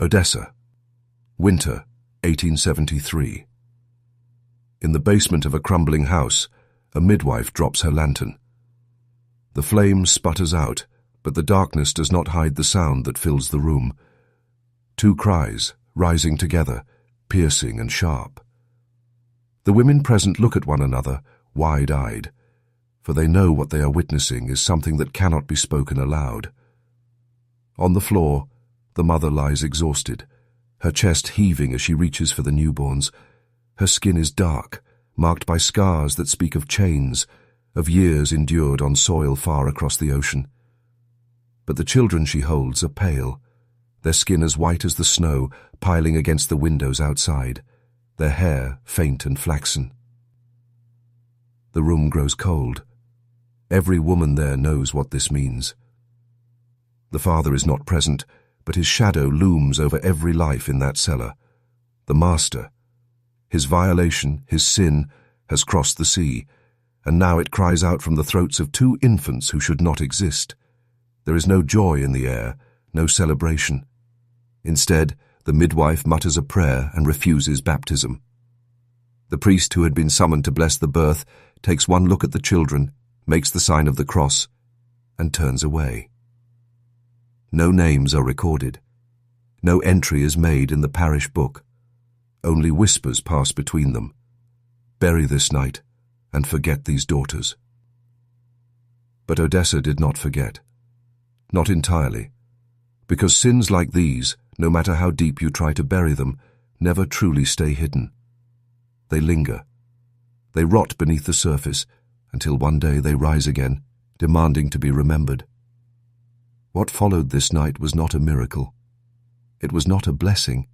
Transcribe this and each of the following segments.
Odessa, winter, 1873. In the basement of a crumbling house, a midwife drops her lantern. The flame sputters out, but the darkness does not hide the sound that fills the room. Two cries, rising together, piercing and sharp. The women present look at one another, wide-eyed, for they know what they are witnessing is something that cannot be spoken aloud. On the floor, the mother lies exhausted, her chest heaving as she reaches for the newborns. Her skin is dark, marked by scars that speak of chains, of years endured on soil far across the ocean. But the children she holds are pale, their skin as white as the snow piling against the windows outside, their hair faint and flaxen. The room grows cold. Every woman there knows what this means. The father is not present, but his shadow looms over every life in that cellar. The master. His violation, his sin, has crossed the sea, and now it cries out from the throats of two infants who should not exist. There is no joy in the air, no celebration. Instead, the midwife mutters a prayer and refuses baptism. The priest who had been summoned to bless the birth takes one look at the children, makes the sign of the cross, and turns away. No names are recorded. No entry is made in the parish book. Only whispers pass between them. Bury this night, and forget these daughters. But Odessa did not forget. Not entirely. Because sins like these, no matter how deep you try to bury them, never truly stay hidden. They linger. They rot beneath the surface, until one day they rise again, demanding to be remembered. What followed this night was not a miracle. It was not a blessing.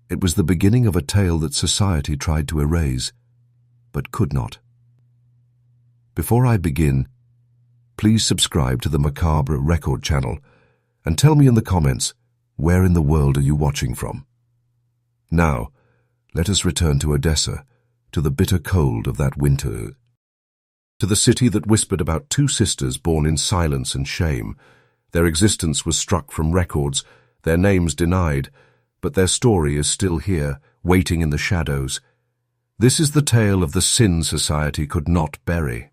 It was the beginning of a tale that society tried to erase, but could not. Before I begin, please subscribe to the Macabre Record channel and tell me in the comments, where in the world are you watching from? Now, let us return to Odessa, to the bitter cold of that winter. To the city that whispered about two sisters born in silence and shame. Their existence was struck from records, their names denied, but their story is still here, waiting in the shadows. This is the tale of the sin society could not bury.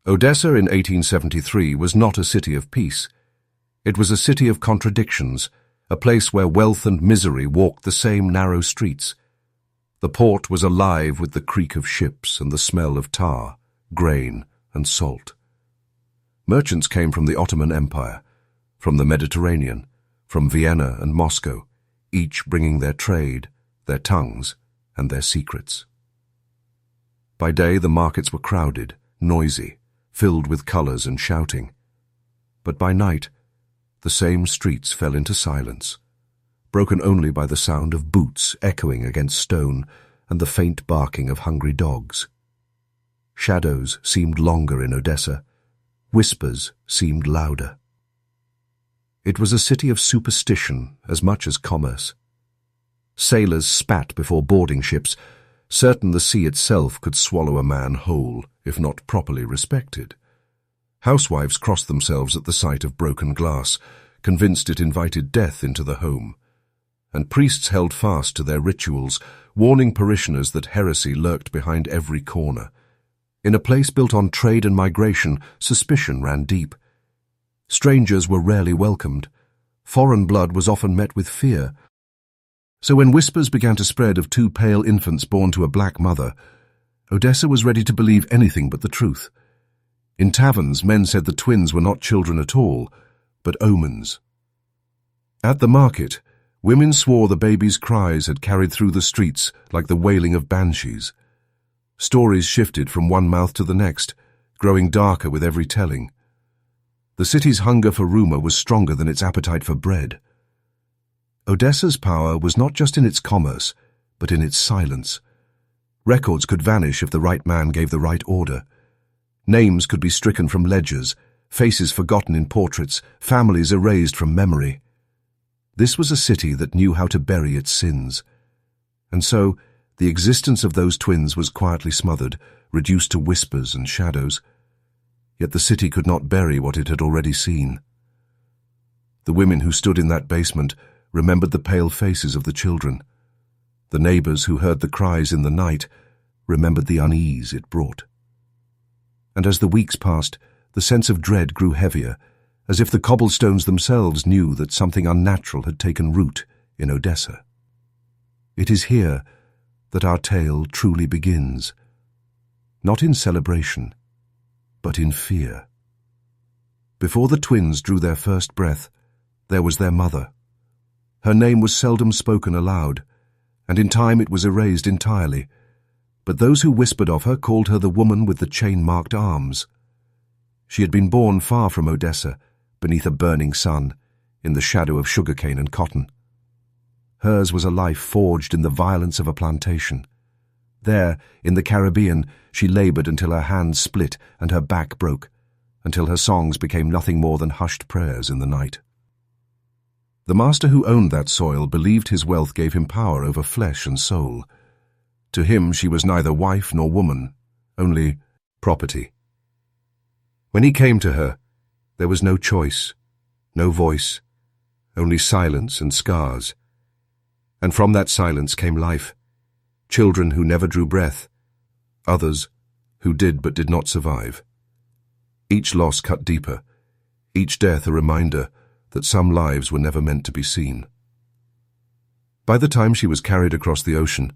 Odessa in 1873 was not a city of peace. It was a city of contradictions, a place where wealth and misery walked the same narrow streets. The port was alive with the creak of ships and the smell of tar, grain, and salt. Merchants came from the Ottoman Empire, from the Mediterranean, from Vienna and Moscow, each bringing their trade, their tongues, and their secrets. By day the markets were crowded, noisy, filled with colors and shouting. But by night, the same streets fell into silence, broken only by the sound of boots echoing against stone and the faint barking of hungry dogs. Shadows seemed longer in Odessa. Whispers seemed louder. It was a city of superstition as much as commerce. Sailors spat before boarding ships, certain the sea itself could swallow a man whole, if not properly respected. Housewives crossed themselves at the sight of broken glass, convinced it invited death into the home. And priests held fast to their rituals, warning parishioners that heresy lurked behind every corner. In a place built on trade and migration, suspicion ran deep. Strangers were rarely welcomed. Foreign blood was often met with fear. So when whispers began to spread of two pale infants born to a black mother, Odessa was ready to believe anything but the truth. In taverns, men said the twins were not children at all, but omens. At the market, women swore the baby's cries had carried through the streets like the wailing of banshees. Stories shifted from one mouth to the next, growing darker with every telling. The city's hunger for rumor was stronger than its appetite for bread. Odessa's power was not just in its commerce, but in its silence. Records could vanish if the right man gave the right order. Names could be stricken from ledgers, faces forgotten in portraits, families erased from memory. This was a city that knew how to bury its sins. And so, the existence of those twins was quietly smothered, reduced to whispers and shadows. Yet the city could not bury what it had already seen. The women who stood in that basement remembered the pale faces of the children. The neighbors who heard the cries in the night remembered the unease it brought. And as the weeks passed, the sense of dread grew heavier, as if the cobblestones themselves knew that something unnatural had taken root in Odessa. It is here that our tale truly begins, not in celebration, but in fear. Before the twins drew their first breath, there was their mother. Her name was seldom spoken aloud, and in time it was erased entirely, but those who whispered of her called her the woman with the chain-marked arms. She had been born far from Odessa, beneath a burning sun, in the shadow of sugarcane and cotton. Hers was a life forged in the violence of a plantation. There, in the Caribbean, she labored until her hands split and her back broke, until her songs became nothing more than hushed prayers in the night. The master who owned that soil believed his wealth gave him power over flesh and soul. To him she was neither wife nor woman, only property. When he came to her, there was no choice, no voice, only silence and scars. And from that silence came life, children who never drew breath, others who did but did not survive. Each loss cut deeper, each death a reminder that some lives were never meant to be seen. By the time she was carried across the ocean,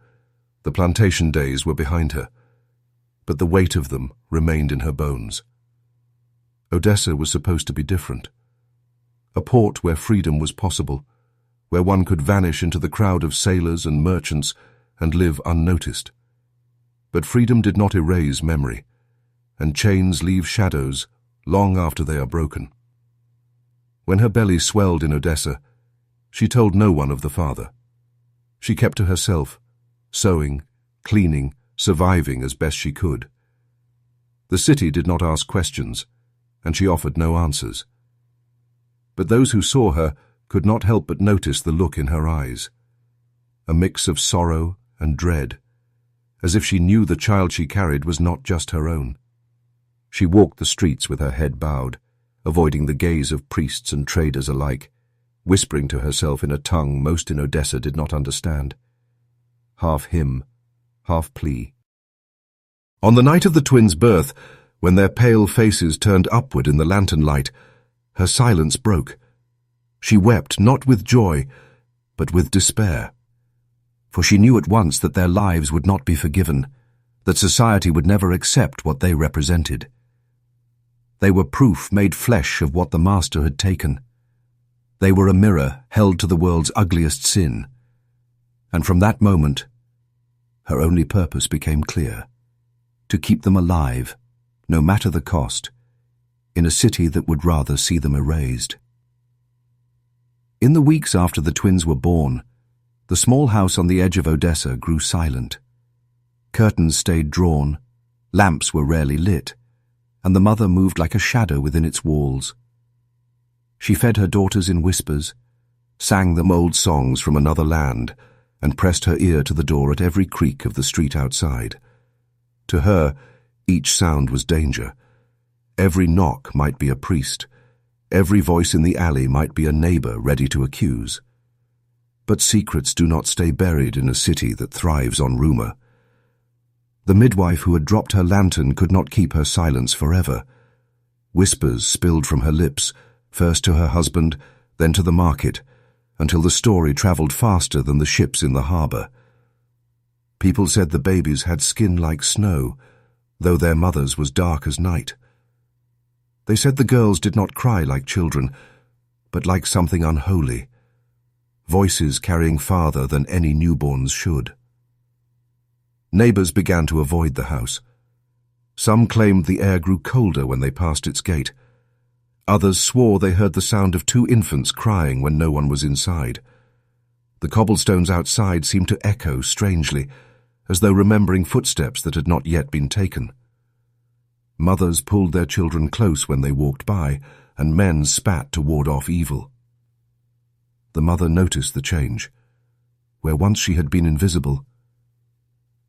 the plantation days were behind her, but the weight of them remained in her bones. Odessa was supposed to be different. A port where freedom was possible, where one could vanish into the crowd of sailors and merchants and live unnoticed. But freedom did not erase memory, and chains leave shadows long after they are broken. When her belly swelled in Odessa, she told no one of the father. She kept to herself, sewing, cleaning, surviving as best she could. The city did not ask questions, and she offered no answers. But those who saw her could not help but notice the look in her eyes, a mix of sorrow and dread, as if she knew the child she carried was not just her own. She walked the streets with her head bowed, avoiding the gaze of priests and traders alike, whispering to herself in a tongue most in Odessa did not understand. Half hymn, half plea. On the night of the twins' birth, when their pale faces turned upward in the lantern light, her silence broke. She wept not with joy, but with despair. For she knew at once that their lives would not be forgiven, that society would never accept what they represented. They were proof made flesh of what the Master had taken. They were a mirror held to the world's ugliest sin. And from that moment, her only purpose became clear: to keep them alive, no matter the cost, in a city that would rather see them erased. In the weeks after the twins were born, the small house on the edge of Odessa grew silent. Curtains stayed drawn, lamps were rarely lit, and the mother moved like a shadow within its walls. She fed her daughters in whispers, sang them old songs from another land, and pressed her ear to the door at every creak of the street outside. To her, each sound was danger. Every knock might be a priest. Every voice in the alley might be a neighbor ready to accuse. But secrets do not stay buried in a city that thrives on rumor. The midwife who had dropped her lantern could not keep her silence forever. Whispers spilled from her lips, first to her husband, then to the market, until the story traveled faster than the ships in the harbor. People said the babies had skin like snow, though their mother's was dark as night. They said the girls did not cry like children, but like something unholy, voices carrying farther than any newborns should. Neighbors began to avoid the house. Some claimed the air grew colder when they passed its gate. Others swore they heard the sound of 2 infants crying when no one was inside. The cobblestones outside seemed to echo strangely, as though remembering footsteps that had not yet been taken. Mothers pulled their children close when they walked by, and men spat to ward off evil. The mother noticed the change. Where once she had been invisible,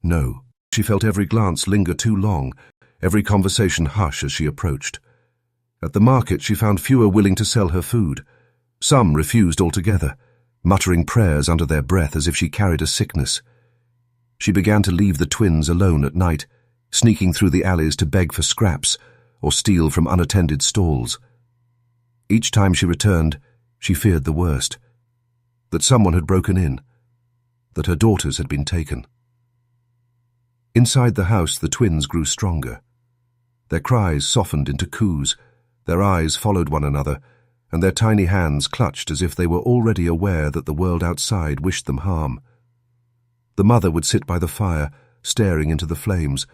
no, she felt every glance linger too long, every conversation hush as she approached. At the market she found fewer willing to sell her food. Some refused altogether, muttering prayers under their breath as if she carried a sickness. She began to leave the twins alone at night, sneaking through the alleys to beg for scraps or steal from unattended stalls. Each time she returned, she feared the worst, that someone had broken in, that her daughters had been taken. Inside the house, the twins grew stronger. Their cries softened into coos, their eyes followed one another, and their tiny hands clutched as if they were already aware that the world outside wished them harm. The mother would sit by the fire, staring into the flames,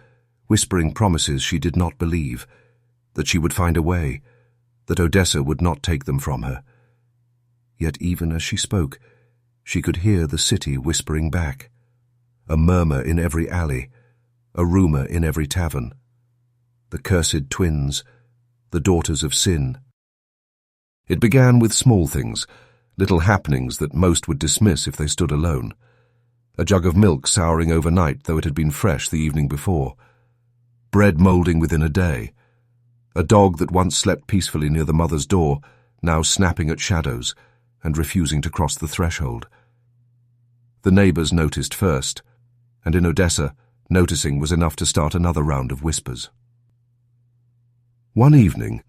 whispering promises she did not believe, that she would find a way, that Odessa would not take them from her. Yet even as she spoke, she could hear the city whispering back, a murmur in every alley, a rumor in every tavern. The cursed twins, the daughters of sin. It began with small things, little happenings that most would dismiss if they stood alone. A jug of milk souring overnight, though it had been fresh the evening before. Bread moulding within a day. A dog that once slept peacefully near the mother's door, now snapping at shadows and refusing to cross the threshold. The neighbors noticed first, and in Odessa, noticing was enough to start another round of whispers. One evening,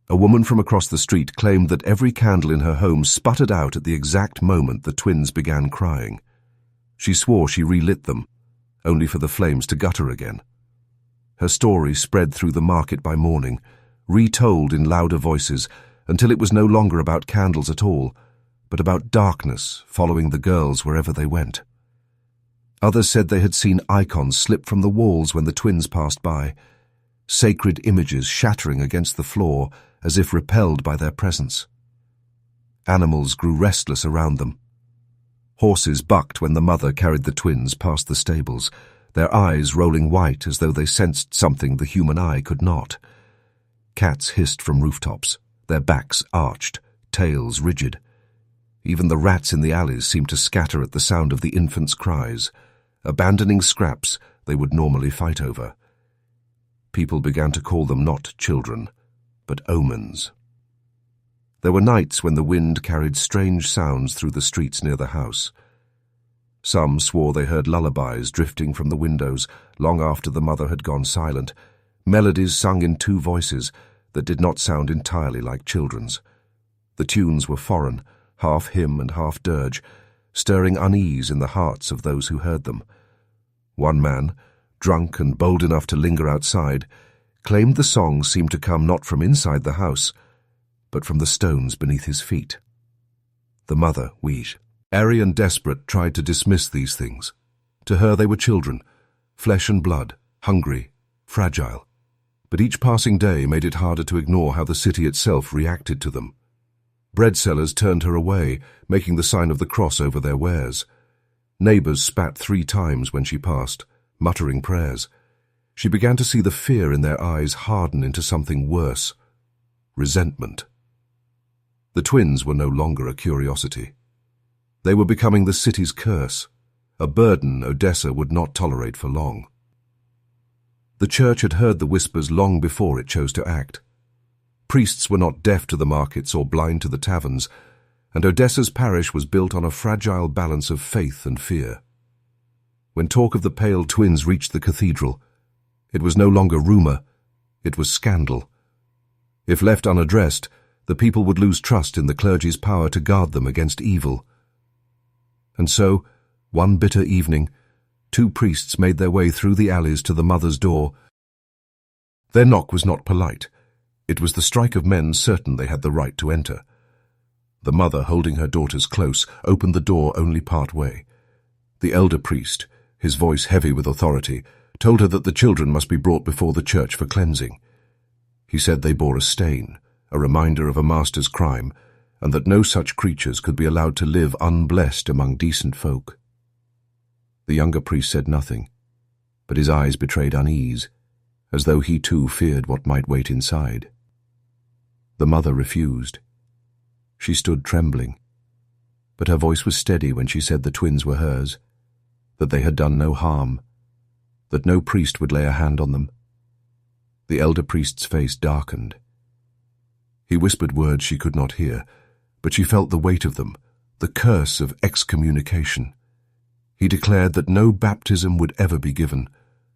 a woman from across the street claimed that every candle in her home sputtered out at the exact moment the twins began crying. She swore she relit them, only for the flames to gutter again. Her story spread through the market by morning, retold in louder voices, until it was no longer about candles at all, but about darkness following the girls wherever they went. Others said they had seen icons slip from the walls when the twins passed by, sacred images shattering against the floor as if repelled by their presence. Animals grew restless around them. Horses bucked when the mother carried the twins past the stables, their eyes rolling white as though they sensed something the human eye could not. Cats hissed from rooftops, their backs arched, tails rigid. Even the rats in the alleys seemed to scatter at the sound of the infants' cries, abandoning scraps they would normally fight over. People began to call them not children, but omens. There were nights when the wind carried strange sounds through the streets near the house. Some swore they heard lullabies drifting from the windows long after the mother had gone silent, melodies sung in two voices that did not sound entirely like children's. The tunes were foreign, half hymn and half dirge, stirring unease in the hearts of those who heard them. One man, drunk and bold enough to linger outside, claimed the songs seemed to come not from inside the house, but from the stones beneath his feet. The mother, wheezed. Airy and desperate, tried to dismiss these things. To her they were children, flesh and blood, hungry, fragile. But each passing day made it harder to ignore how the city itself reacted to them. Bread sellers turned her away, making the sign of the cross over their wares. Neighbors spat 3 times when she passed, muttering prayers. She began to see the fear in their eyes harden into something worse. Resentment. The twins were no longer a curiosity. They were becoming the city's curse, a burden Odessa would not tolerate for long. The church had heard the whispers long before it chose to act. Priests were not deaf to the markets or blind to the taverns, and Odessa's parish was built on a fragile balance of faith and fear. When talk of the pale twins reached the cathedral, it was no longer rumor, it was scandal. If left unaddressed, the people would lose trust in the clergy's power to guard them against evil. And so, one bitter evening, 2 priests made their way through the alleys to the mother's door. Their knock was not polite. It was the strike of men certain they had the right to enter. The mother, holding her daughters close, opened the door only part way. The elder priest, his voice heavy with authority, told her that the children must be brought before the church for cleansing. He said they bore a stain, a reminder of a master's crime, and that no such creatures could be allowed to live unblessed among decent folk. The younger priest said nothing, but his eyes betrayed unease, as though he too feared what might wait inside. The mother refused. She stood trembling, but her voice was steady when she said the twins were hers, that they had done no harm, that no priest would lay a hand on them. The elder priest's face darkened. He whispered words she could not hear, but she felt the weight of them, the curse of excommunication. He declared that no baptism would ever be given,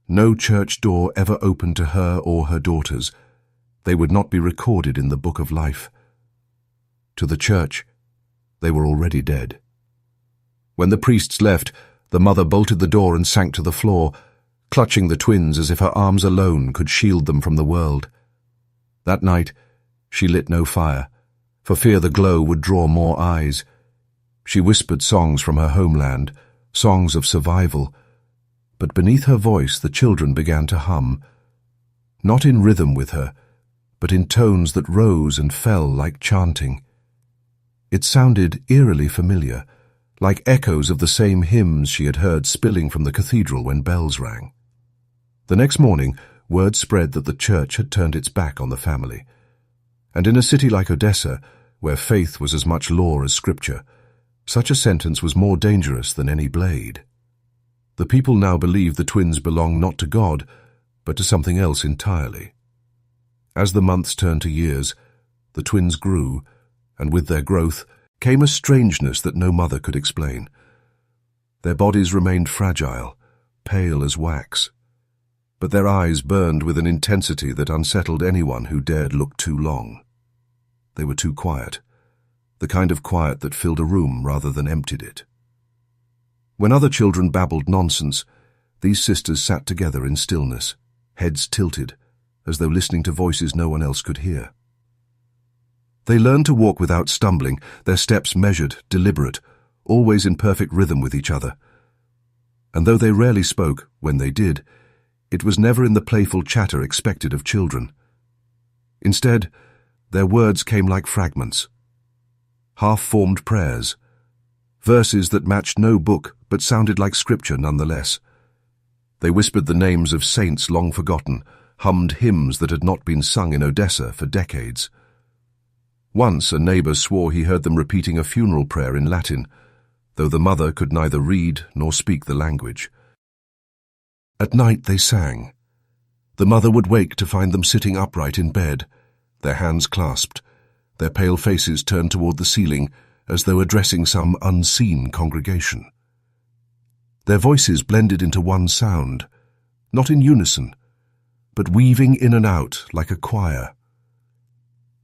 no church door ever opened to her or her daughters. They would not be recorded in the book of life. To the church, they were already dead. When the priests left, the mother bolted the door and sank to the floor, clutching the twins as if her arms alone could shield them from the world. That night, she lit no fire, for fear the glow would draw more eyes. She whispered songs from her homeland, songs of survival, but beneath her voice the children began to hum, not in rhythm with her, but in tones that rose and fell like chanting. It sounded eerily familiar, like echoes of the same hymns she had heard spilling from the cathedral when bells rang. The next morning, word spread that the church had turned its back on the family. And in a city like Odessa, where faith was as much law as scripture, such a sentence was more dangerous than any blade. The people now believed the twins belonged not to God, but to something else entirely. As the months turned to years, the twins grew, and with their growth came a strangeness that no mother could explain. Their bodies remained fragile, pale as wax, but their eyes burned with an intensity that unsettled anyone who dared look too long. They were too quiet, the kind of quiet that filled a room rather than emptied it. When other children babbled nonsense, these sisters sat together in stillness, heads tilted, as though listening to voices no one else could hear. They learned to walk without stumbling, their steps measured, deliberate, always in perfect rhythm with each other. And though they rarely spoke, when they did, it was never in the playful chatter expected of children. Instead, their words came like fragments, half-formed prayers, verses that matched no book but sounded like scripture nonetheless. They whispered the names of saints long forgotten, hummed hymns that had not been sung in Odessa for decades. Once a neighbor swore he heard them repeating a funeral prayer in Latin, though the mother could neither read nor speak the language. At night they sang. The mother would wake to find them sitting upright in bed, their hands clasped, their pale faces turned toward the ceiling as though addressing some unseen congregation. Their voices blended into one sound, not in unison, but weaving in and out like a choir.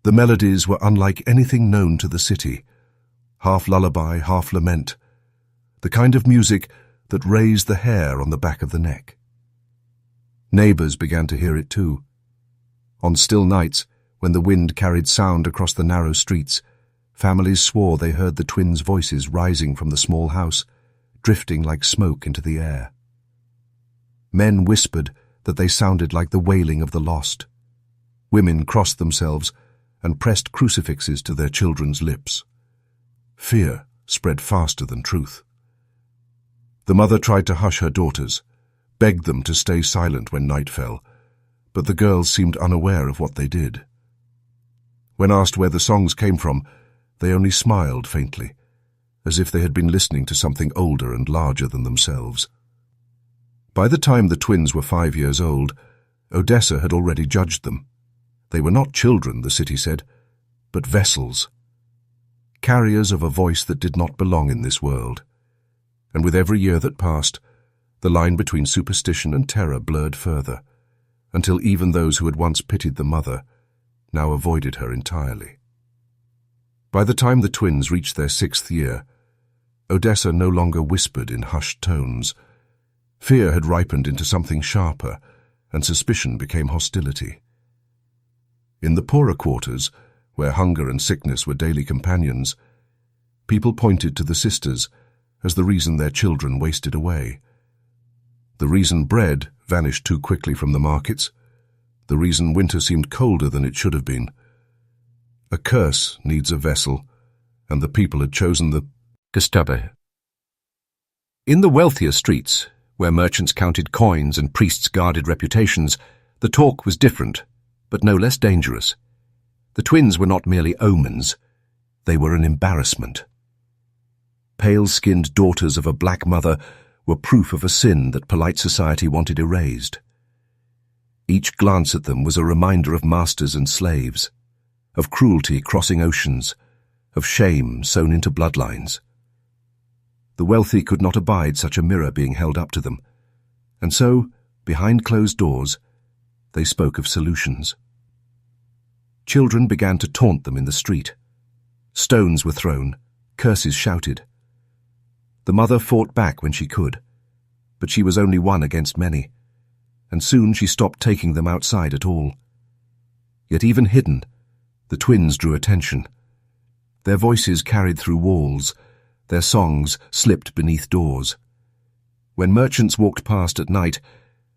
The melodies were unlike anything known to the city, half lullaby, half lament, the kind of music that raised the hair on the back of the neck. Neighbors began to hear it too. On still nights, when the wind carried sound across the narrow streets, families swore they heard the twins' voices rising from the small house, drifting like smoke into the air. Men whispered that they sounded like the wailing of the lost. Women crossed themselves and pressed crucifixes to their children's lips. Fear spread faster than truth. The mother tried to hush her daughters, begged them to stay silent when night fell, but the girls seemed unaware of what they did. When asked where the songs came from, they only smiled faintly, as if they had been listening to something older and larger than themselves. By the time the twins were 5 years old, Odessa had already judged them. They were not children, the city said, but vessels, carriers of a voice that did not belong in this world. And with every year that passed, the line between superstition and terror blurred further, until even those who had once pitied the mother now avoided her entirely. By the time the twins reached their 6th year, Odessa no longer whispered in hushed tones. Fear had ripened into something sharper, and suspicion became hostility. In the poorer quarters, where hunger and sickness were daily companions, people pointed to the sisters as the reason their children wasted away. The reason bread vanished too quickly from the markets, the reason winter seemed colder than it should have been. A curse needs a vessel, and the people had chosen the Gestapo. In the wealthier streets, where merchants counted coins and priests guarded reputations, the talk was different, but no less dangerous. The twins were not merely omens, they were an embarrassment. Pale-skinned daughters of a black mother were proof of a sin that polite society wanted erased. Each glance at them was a reminder of masters and slaves, of cruelty crossing oceans, of shame sewn into bloodlines. The wealthy could not abide such a mirror being held up to them, and so, behind closed doors, they spoke of solutions. Children began to taunt them in the street. Stones were thrown, curses shouted. The mother fought back when she could, but she was only one against many, and soon she stopped taking them outside at all. Yet even hidden, the twins drew attention. Their voices carried through walls, their songs slipped beneath doors. When merchants walked past at night,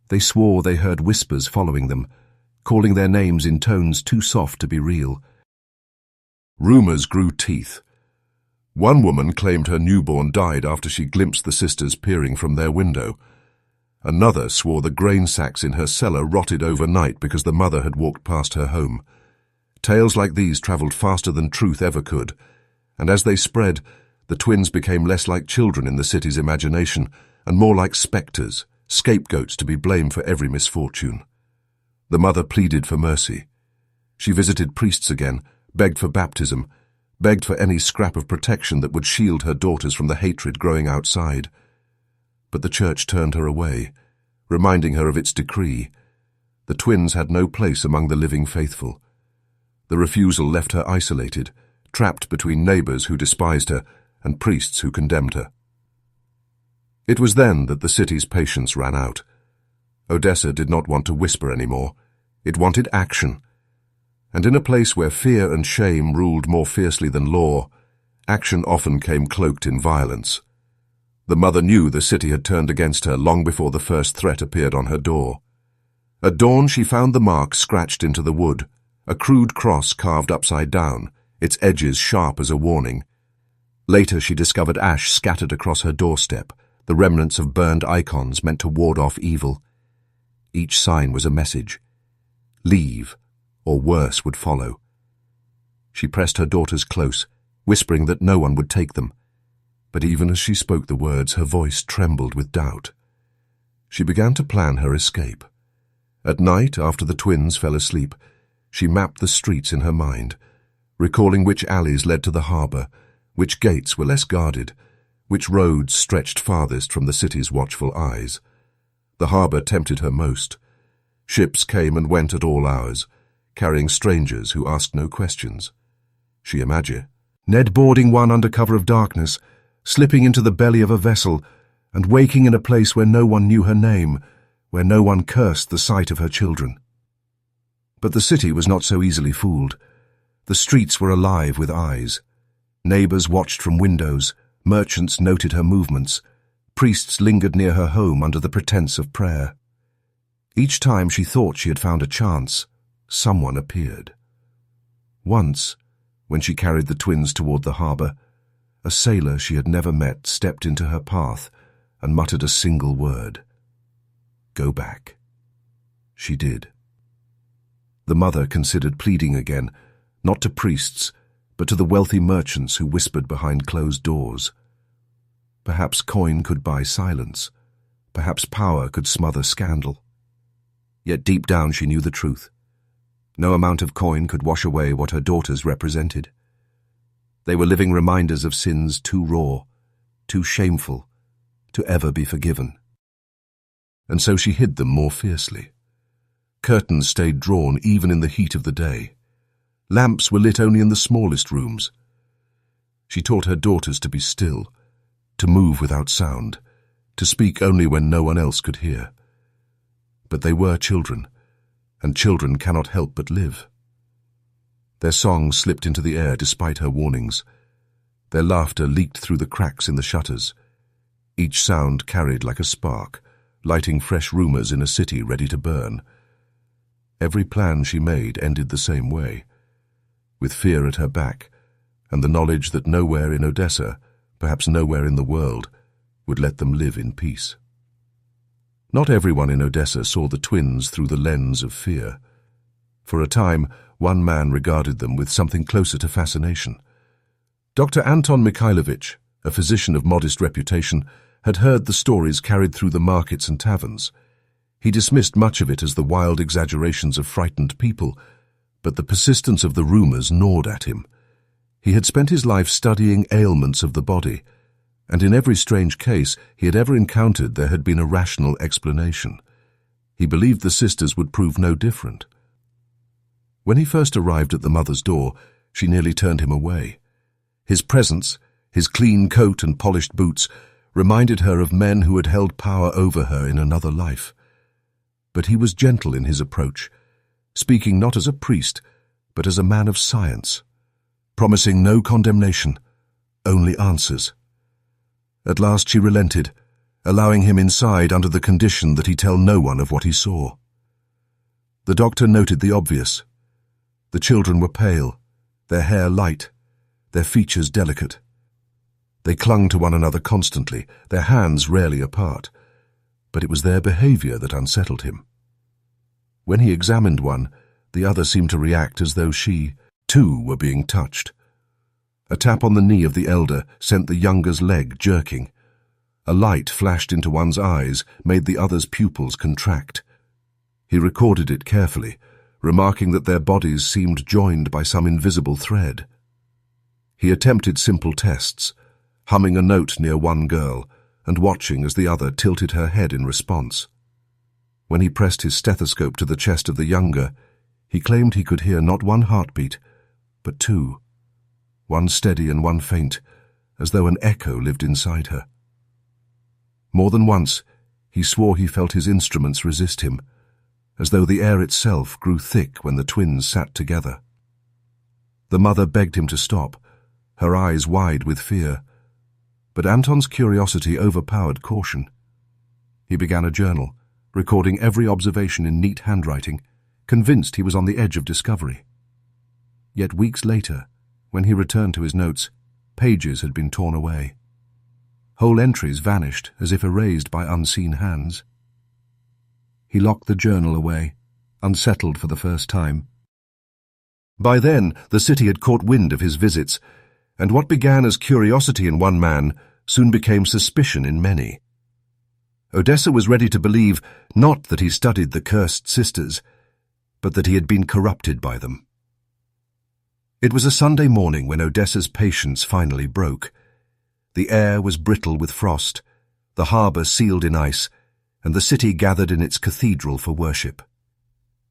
they swore they heard whispers following them, calling their names in tones too soft to be real. Rumors grew teeth. One woman claimed her newborn died after she glimpsed the sisters peering from their window. Another swore the grain sacks in her cellar rotted overnight because the mother had walked past her home. Tales like these travelled faster than truth ever could, and as they spread, the twins became less like children in the city's imagination and more like spectres, scapegoats to be blamed for every misfortune. The mother pleaded for mercy. She visited priests again, begged for baptism, begged for any scrap of protection that would shield her daughters from the hatred growing outside. But the church turned her away, reminding her of its decree. The twins had no place among the living faithful. The refusal left her isolated, trapped between neighbors who despised her and priests who condemned her. It was then that the city's patience ran out. Odessa did not want to whisper anymore. It wanted action. And in a place where fear and shame ruled more fiercely than law, action often came cloaked in violence. The mother knew the city had turned against her long before the first threat appeared on her door. At dawn she found the mark scratched into the wood, a crude cross carved upside down, its edges sharp as a warning. Later she discovered ash scattered across her doorstep, the remnants of burned icons meant to ward off evil. Each sign was a message. Leave, or worse would follow. She pressed her daughters close, whispering that no one would take them. But even as she spoke the words, her voice trembled with doubt. She began to plan her escape. At night, after the twins fell asleep, she mapped the streets in her mind, recalling which alleys led to the harbor, which gates were less guarded, which roads stretched farthest from the city's watchful eyes. The harbor tempted her most. Ships came and went at all hours, carrying strangers who asked no questions. She imagined Ned boarding one under cover of darkness, slipping into the belly of a vessel, and waking in a place where no one knew her name, where no one cursed the sight of her children. But the city was not so easily fooled. The streets were alive with eyes. Neighbors watched from windows, merchants noted her movements, priests lingered near her home under the pretense of prayer. Each time she thought she had found a chance, someone appeared. Once, when she carried the twins toward the harbor, a sailor she had never met stepped into her path and muttered a single word. Go back. She did. The mother considered pleading again, not to priests, but to the wealthy merchants who whispered behind closed doors. Perhaps coin could buy silence. Perhaps power could smother scandal. Yet deep down she knew the truth. No amount of coin could wash away what her daughters represented. They were living reminders of sins too raw, too shameful, to ever be forgiven. And so she hid them more fiercely. Curtains stayed drawn even in the heat of the day. Lamps were lit only in the smallest rooms. She taught her daughters to be still, to move without sound, to speak only when no one else could hear. But they were children, and children cannot help but live. Their songs slipped into the air despite her warnings. Their laughter leaked through the cracks in the shutters. Each sound carried like a spark, lighting fresh rumors in a city ready to burn. Every plan she made ended the same way, with fear at her back and the knowledge that nowhere in Odessa, perhaps nowhere in the world, would let them live in peace. Not everyone in Odessa saw the twins through the lens of fear. For a time, one man regarded them with something closer to fascination. Dr. Anton Mikhailovich, a physician of modest reputation, had heard the stories carried through the markets and taverns. He dismissed much of it as the wild exaggerations of frightened people, but the persistence of the rumors gnawed at him. He had spent his life studying ailments of the body, and in every strange case he had ever encountered there had been a rational explanation. He believed the sisters would prove no different. When he first arrived at the mother's door, she nearly turned him away. His presence, his clean coat and polished boots, reminded her of men who had held power over her in another life. But he was gentle in his approach, speaking not as a priest, but as a man of science, promising no condemnation, only answers. At last she relented, allowing him inside under the condition that he tell no one of what he saw. The doctor noted the obvious. The children were pale, their hair light, their features delicate. They clung to one another constantly, their hands rarely apart, but it was their behavior that unsettled him. When he examined one, the other seemed to react as though she, too, were being touched. A tap on the knee of the elder sent the younger's leg jerking. A light flashed into one's eyes, made the other's pupils contract. He recorded it carefully, remarking that their bodies seemed joined by some invisible thread. He attempted simple tests, humming a note near one girl and watching as the other tilted her head in response. When he pressed his stethoscope to the chest of the younger, he claimed he could hear not one heartbeat, but two, one steady and one faint, as though an echo lived inside her. More than once, he swore he felt his instruments resist him, as though the air itself grew thick when the twins sat together. The mother begged him to stop, her eyes wide with fear, but Anton's curiosity overpowered caution. He began a journal, recording every observation in neat handwriting, convinced he was on the edge of discovery. Yet weeks later, when he returned to his notes, pages had been torn away. Whole entries vanished as if erased by unseen hands. He locked the journal away, unsettled for the first time. By then, the city had caught wind of his visits, and what began as curiosity in one man soon became suspicion in many. Odessa was ready to believe not that he studied the cursed sisters, but that he had been corrupted by them. It was a Sunday morning when Odessa's patience finally broke. The air was brittle with frost, the harbour sealed in ice, and the city gathered in its cathedral for worship.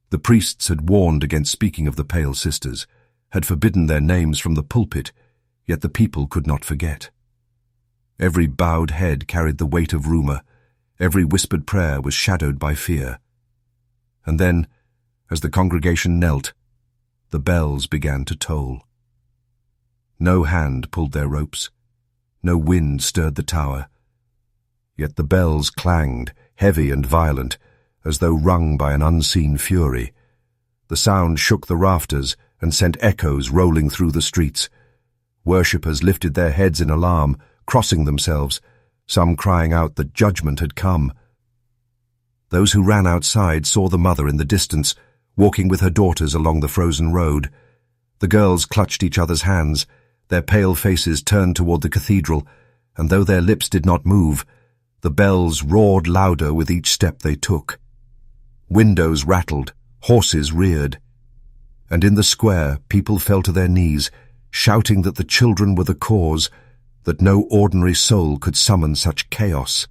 The priests had warned against speaking of the Pale Sisters, had forbidden their names from the pulpit, yet the people could not forget. Every bowed head carried the weight of rumour, every whispered prayer was shadowed by fear. And then, as the congregation knelt, the bells began to toll. No hand pulled their ropes, no wind stirred the tower, yet the bells clanged, heavy and violent, as though rung by an unseen fury. The sound shook the rafters and sent echoes rolling through the streets. Worshippers lifted their heads in alarm, crossing themselves, some crying out that judgment had come. Those who ran outside saw the mother in the distance, walking with her daughters along the frozen road. The girls clutched each other's hands, their pale faces turned toward the cathedral, and though their lips did not move, the bells roared louder with each step they took. Windows rattled, horses reared, and in the square people fell to their knees, shouting that the children were the cause, that no ordinary soul could summon such chaos.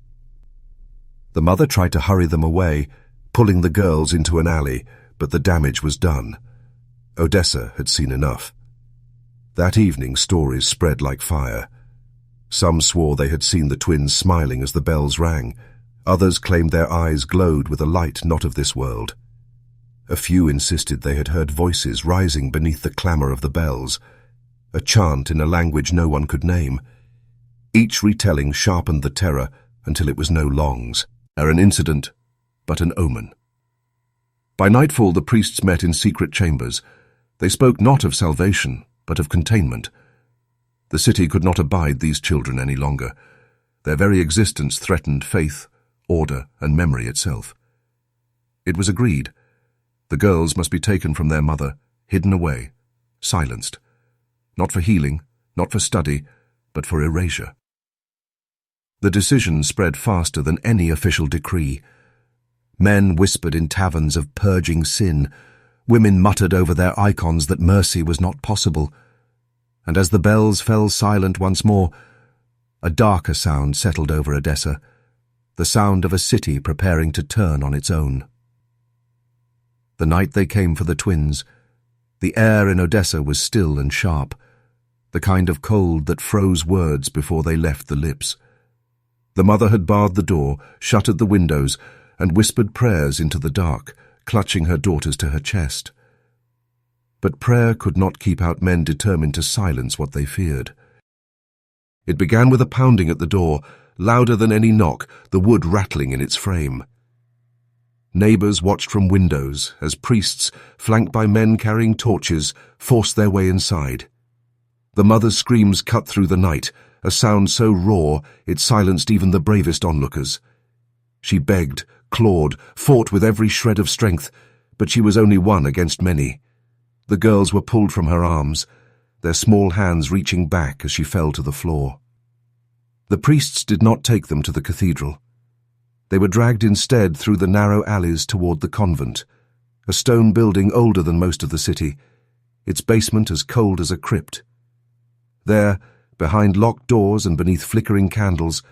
The mother tried to hurry them away, pulling the girls into an alley, but the damage was done. Odessa had seen enough. That evening stories spread like fire. Some swore they had seen the twins smiling as the bells rang. Others claimed their eyes glowed with a light not of this world. A few insisted they had heard voices rising beneath the clamour of the bells, a chant in a language no one could name. Each retelling sharpened the terror until it was no longs, an incident, but an omen. By nightfall the priests met in secret chambers. They spoke not of salvation, but of containment. The city could not abide these children any longer. Their very existence threatened faith, order, and memory itself. It was agreed. The girls must be taken from their mother, hidden away, silenced. Not for healing, not for study, but for erasure. The decision spread faster than any official decree. Men whispered in taverns of purging sin. Women muttered over their icons that mercy was not possible. And as the bells fell silent once more, a darker sound settled over Odessa, the sound of a city preparing to turn on its own. The night they came for the twins, the air in Odessa was still and sharp, the kind of cold that froze words before they left the lips. The mother had barred the door, shuttered the windows, and whispered prayers into the dark, clutching her daughters to her chest. But prayer could not keep out men determined to silence what they feared. It began with a pounding at the door, louder than any knock, the wood rattling in its frame. Neighbors watched from windows as priests, flanked by men carrying torches, forced their way inside. The mother's screams cut through the night, a sound so raw it silenced even the bravest onlookers. She begged, clawed, fought with every shred of strength, but she was only one against many. The girls were pulled from her arms, their small hands reaching back as she fell to the floor. The priests did not take them to the cathedral. They were dragged instead through the narrow alleys toward the convent, a stone building older than most of the city, its basement as cold as a crypt. There, behind locked doors and beneath flickering candles,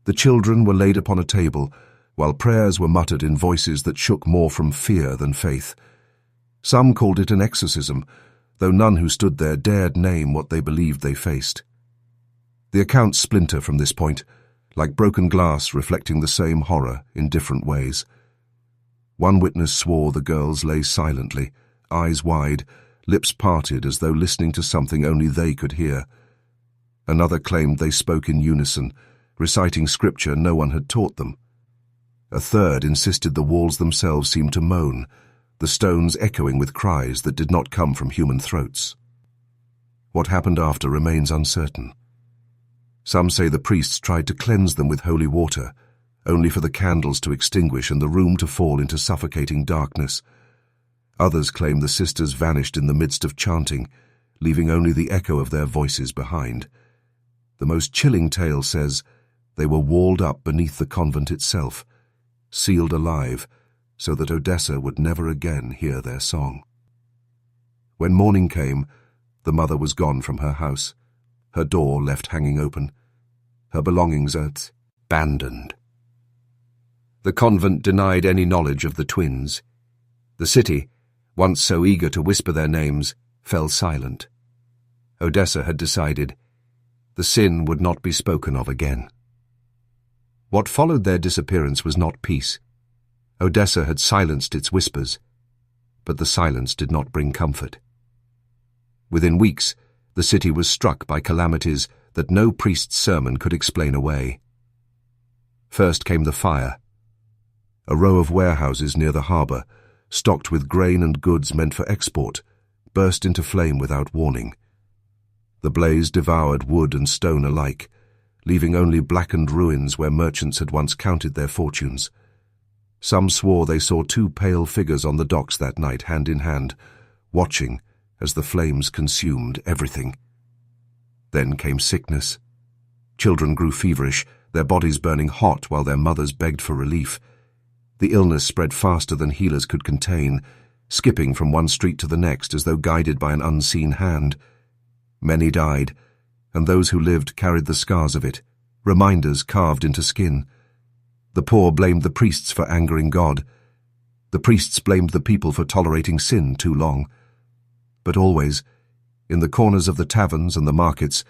the children were laid upon a table, while prayers were muttered in voices that shook more from fear than faith. Some called it an exorcism, though none who stood there dared name what they believed they faced. The accounts splinter from this point, like broken glass reflecting the same horror in different ways. One witness swore the girls lay silently, eyes wide, lips parted as though listening to something only they could hear. Another claimed they spoke in unison, reciting scripture no one had taught them. A third insisted the walls themselves seemed to moan, the stones echoing with cries that did not come from human throats. What happened after remains uncertain. Some say the priests tried to cleanse them with holy water, only for the candles to extinguish and the room to fall into suffocating darkness. Others claim the sisters vanished in the midst of chanting, leaving only the echo of their voices behind. The most chilling tale says they were walled up beneath the convent itself, sealed alive, so that Odessa would never again hear their song. When morning came, the mother was gone from her house, her door left hanging open, her belongings abandoned. The convent denied any knowledge of the twins. The city, once so eager to whisper their names, fell silent. Odessa had decided the sin would not be spoken of again. What followed their disappearance was not peace. Odessa had silenced its whispers, but the silence did not bring comfort. Within weeks, the city was struck by calamities that no priest's sermon could explain away. First came the fire. A row of warehouses near the harbour, stocked with grain and goods meant for export, burst into flame without warning. The blaze devoured wood and stone alike, leaving only blackened ruins where merchants had once counted their fortunes. Some swore they saw two pale figures on the docks that night, hand in hand, watching as the flames consumed everything. Then came sickness. Children grew feverish, their bodies burning hot while their mothers begged for relief. The illness spread faster than healers could contain, skipping from one street to the next as though guided by an unseen hand. Many died, and those who lived carried the scars of it, reminders carved into skin. The poor blamed the priests for angering God. The priests blamed the people for tolerating sin too long. But always, in the corners of the taverns and the markets,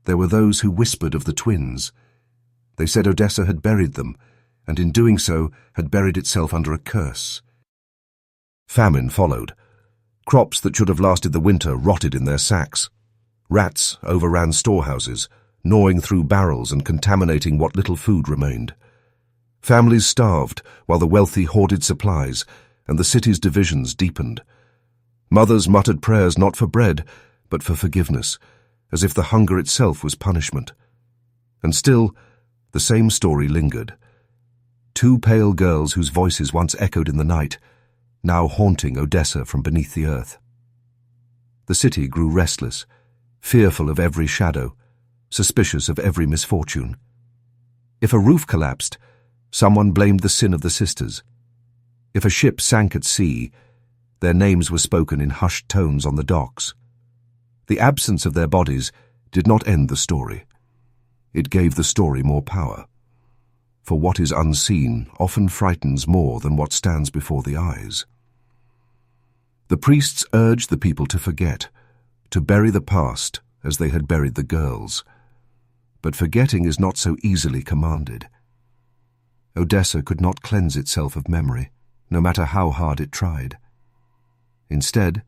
there were those who whispered of the twins. They said Odessa had buried them, and in doing so had buried itself under a curse. Famine followed. Crops that should have lasted the winter rotted in their sacks. Rats overran storehouses, gnawing through barrels and contaminating what little food remained. Families starved while the wealthy hoarded supplies, and the city's divisions deepened. Mothers muttered prayers not for bread, but for forgiveness, as if the hunger itself was punishment. And still, the same story lingered. Two pale girls whose voices once echoed in the night, now haunting Odessa from beneath the earth. The city grew restless, fearful of every shadow, suspicious of every misfortune. If a roof collapsed, someone blamed the sin of the sisters. If a ship sank at sea, their names were spoken in hushed tones on the docks. The absence of their bodies did not end the story. It gave the story more power. For what is unseen often frightens more than what stands before the eyes. The priests urged the people to forget, to bury the past as they had buried the girls. But forgetting is not so easily commanded. Odessa could not cleanse itself of memory, no matter how hard it tried. Instead,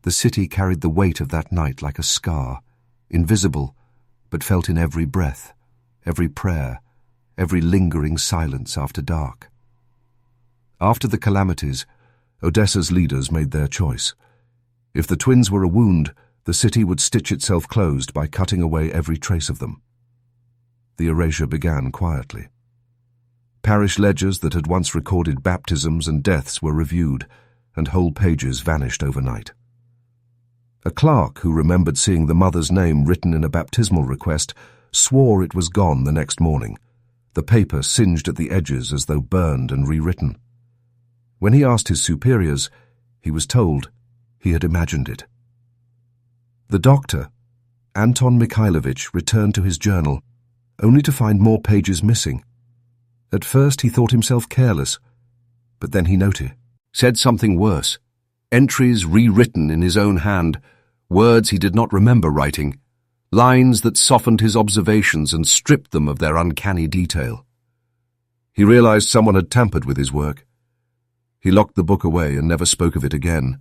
the city carried the weight of that night like a scar, invisible, but felt in every breath, every prayer, every lingering silence after dark. After the calamities, Odessa's leaders made their choice. If the twins were a wound, the city would stitch itself closed by cutting away every trace of them. The erasure began quietly. Parish ledgers that had once recorded baptisms and deaths were reviewed, and whole pages vanished overnight. A clerk who remembered seeing the mother's name written in a baptismal request swore it was gone the next morning, the paper singed at the edges as though burned and rewritten. When he asked his superiors, he was told he had imagined it. The doctor, Anton Mikhailovich, returned to his journal, only to find more pages missing. At first he thought himself careless, but then he said something worse. Entries rewritten in his own hand, words he did not remember writing, lines that softened his observations and stripped them of their uncanny detail. He realized someone had tampered with his work. He locked the book away and never spoke of it again,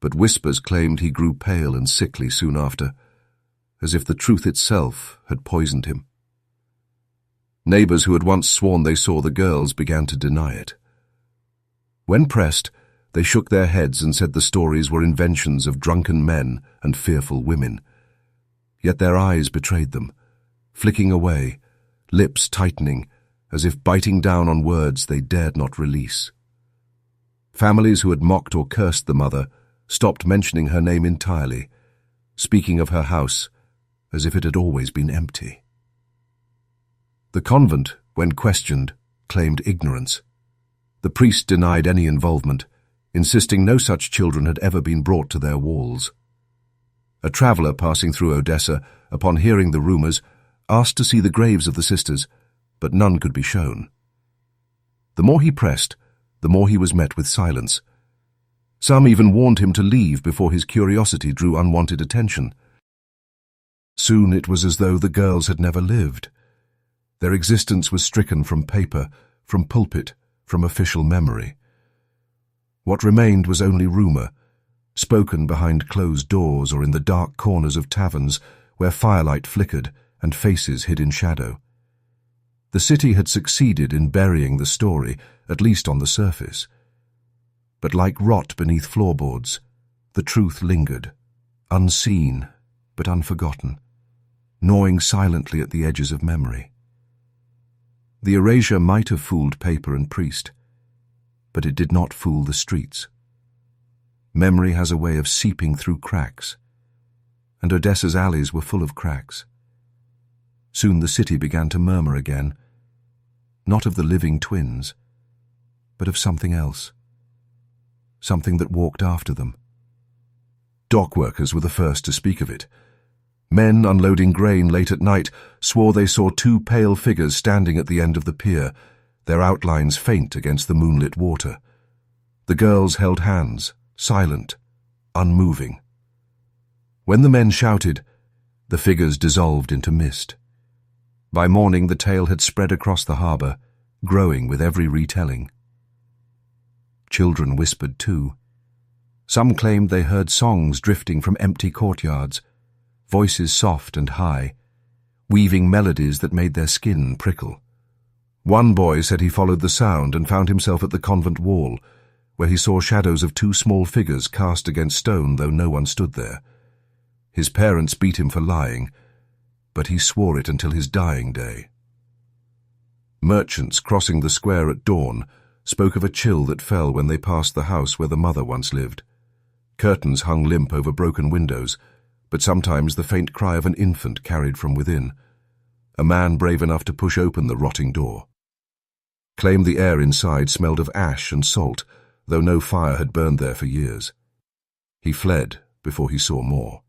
but whispers claimed he grew pale and sickly soon after, as if the truth itself had poisoned him. Neighbors who had once sworn they saw the girls began to deny it. When pressed, they shook their heads and said the stories were inventions of drunken men and fearful women. Yet their eyes betrayed them, flicking away, lips tightening, as if biting down on words they dared not release. Families who had mocked or cursed the mother stopped mentioning her name entirely, speaking of her house as if it had always been empty. The convent, when questioned, claimed ignorance. The priest denied any involvement, insisting no such children had ever been brought to their walls. A traveller passing through Odessa, upon hearing the rumours, asked to see the graves of the sisters, but none could be shown. The more he pressed, the more he was met with silence. Some even warned him to leave before his curiosity drew unwanted attention. Soon it was as though the girls had never lived. Their existence was stricken from paper, from pulpit, from official memory. What remained was only rumour, spoken behind closed doors or in the dark corners of taverns where firelight flickered and faces hid in shadow. The city had succeeded in burying the story, at least on the surface. But like rot beneath floorboards, the truth lingered, unseen but unforgotten, gnawing silently at the edges of memory. The erasure might have fooled paper and priest, but it did not fool the streets. Memory has a way of seeping through cracks, and Odessa's alleys were full of cracks. Soon the city began to murmur again, not of the living twins, but of something else, something that walked after them. Dock workers were the first to speak of it. Men unloading grain late at night swore they saw two pale figures standing at the end of the pier, their outlines faint against the moonlit water. The girls held hands, silent, unmoving. When the men shouted, the figures dissolved into mist. By morning the tale had spread across the harbour, growing with every retelling. Children whispered too. Some claimed they heard songs drifting from empty courtyards, voices soft and high, weaving melodies that made their skin prickle. One boy said he followed the sound and found himself at the convent wall, where he saw shadows of two small figures cast against stone, though no one stood there. His parents beat him for lying, but he swore it until his dying day. Merchants crossing the square at dawn spoke of a chill that fell when they passed the house where the mother once lived. Curtains hung limp over broken windows, but sometimes the faint cry of an infant carried from within. A man brave enough to push open the rotting door claimed the air inside smelled of ash and salt, though no fire had burned there for years. He fled before he saw more.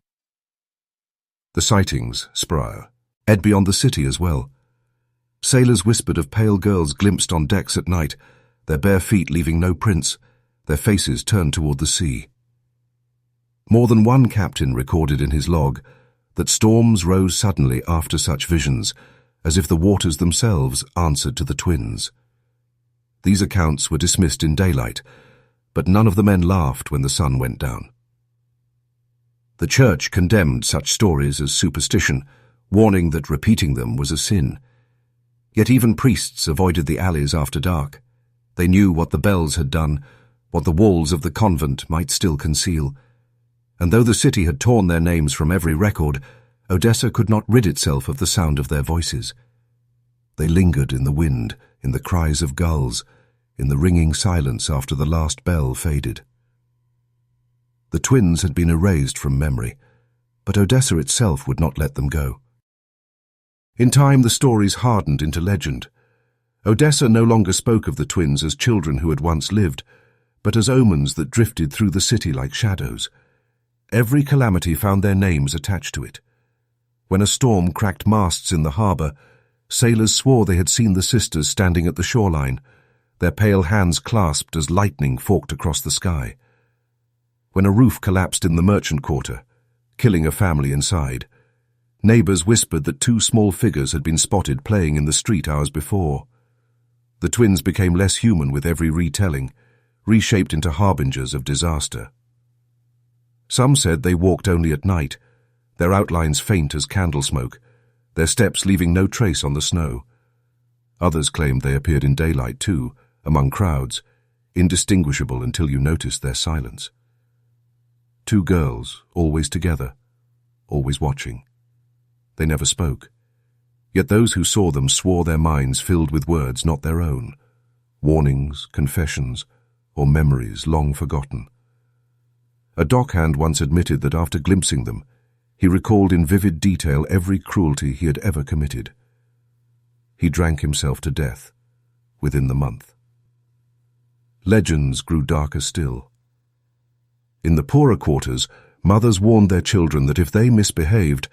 The sightings, Sprire, ed beyond the city as well. Sailors whispered of pale girls glimpsed on decks at night, their bare feet leaving no prints, their faces turned toward the sea. More than one captain recorded in his log that storms rose suddenly after such visions, as if the waters themselves answered to the twins. These accounts were dismissed in daylight, but none of the men laughed when the sun went down. The church condemned such stories as superstition, warning that repeating them was a sin. Yet even priests avoided the alleys after dark. They knew what the bells had done, what the walls of the convent might still conceal. And though the city had torn their names from every record, Odessa could not rid itself of the sound of their voices. They lingered in the wind, in the cries of gulls, in the ringing silence after the last bell faded. The twins had been erased from memory, but Odessa itself would not let them go. In time, the stories hardened into legend. Odessa no longer spoke of the twins as children who had once lived, but as omens that drifted through the city like shadows. Every calamity found their names attached to it. When a storm cracked masts in the harbour, sailors swore they had seen the sisters standing at the shoreline, their pale hands clasped as lightning forked across the sky. When a roof collapsed in the merchant quarter, killing a family inside, neighbours whispered that two small figures had been spotted playing in the street hours before. The twins became less human with every retelling, reshaped into harbingers of disaster. Some said they walked only at night, their outlines faint as candle smoke, their steps leaving no trace on the snow. Others claimed they appeared in daylight too, among crowds, indistinguishable until you noticed their silence. Two girls, always together, always watching. They never spoke. Yet those who saw them swore their minds filled with words not their own, warnings, confessions, or memories long forgotten. A dockhand once admitted that after glimpsing them, he recalled in vivid detail every cruelty he had ever committed. He drank himself to death within the month. Legends grew darker still. In the poorer quarters, mothers warned their children that if they misbehaved,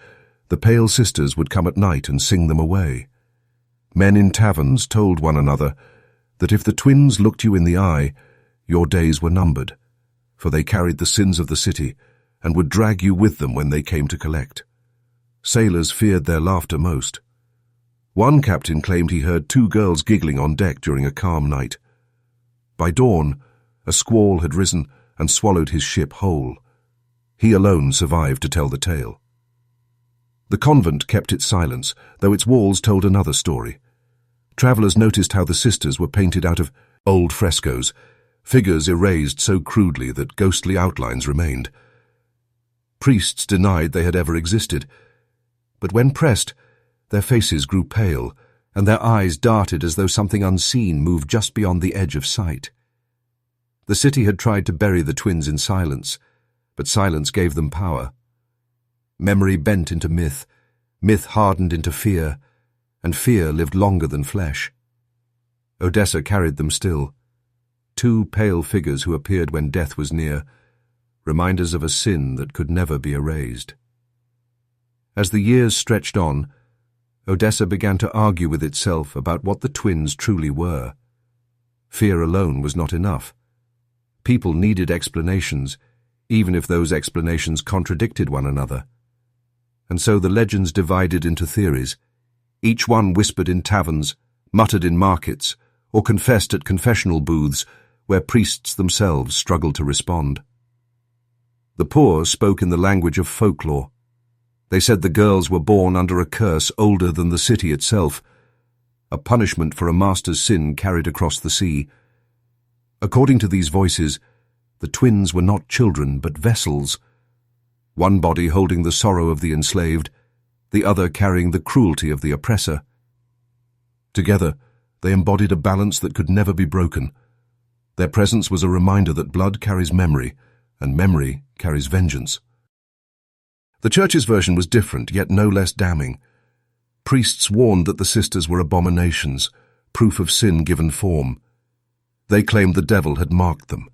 the pale sisters would come at night and sing them away. Men in taverns told one another that if the twins looked you in the eye, your days were numbered, for they carried the sins of the city and would drag you with them when they came to collect. Sailors feared their laughter most. One captain claimed he heard two girls giggling on deck during a calm night. By dawn, a squall had risen and swallowed his ship whole. He alone survived to tell the tale. The convent kept its silence, though its walls told another story. Travellers noticed how the sisters were painted out of old frescoes, figures erased so crudely that ghostly outlines remained. Priests denied they had ever existed, but when pressed, their faces grew pale, and their eyes darted as though something unseen moved just beyond the edge of sight. The city had tried to bury the twins in silence, but silence gave them power. Memory bent into myth, myth hardened into fear, and fear lived longer than flesh. Odessa carried them still. Two pale figures who appeared when death was near, reminders of a sin that could never be erased. As the years stretched on, Odessa began to argue with itself about what the twins truly were. Fear alone was not enough. People needed explanations, even if those explanations contradicted one another. And so the legends divided into theories. Each one whispered in taverns, muttered in markets, or confessed at confessional booths where priests themselves struggled to respond. The poor spoke in the language of folklore. They said the girls were born under a curse older than the city itself, a punishment for a master's sin carried across the sea. According to these voices, the twins were not children but vessels, one body holding the sorrow of the enslaved, the other carrying the cruelty of the oppressor. Together, they embodied a balance that could never be broken. Their presence was a reminder that blood carries memory, and memory carries vengeance. The church's version was different, yet no less damning. Priests warned that the sisters were abominations, proof of sin given form. They claimed the devil had marked them,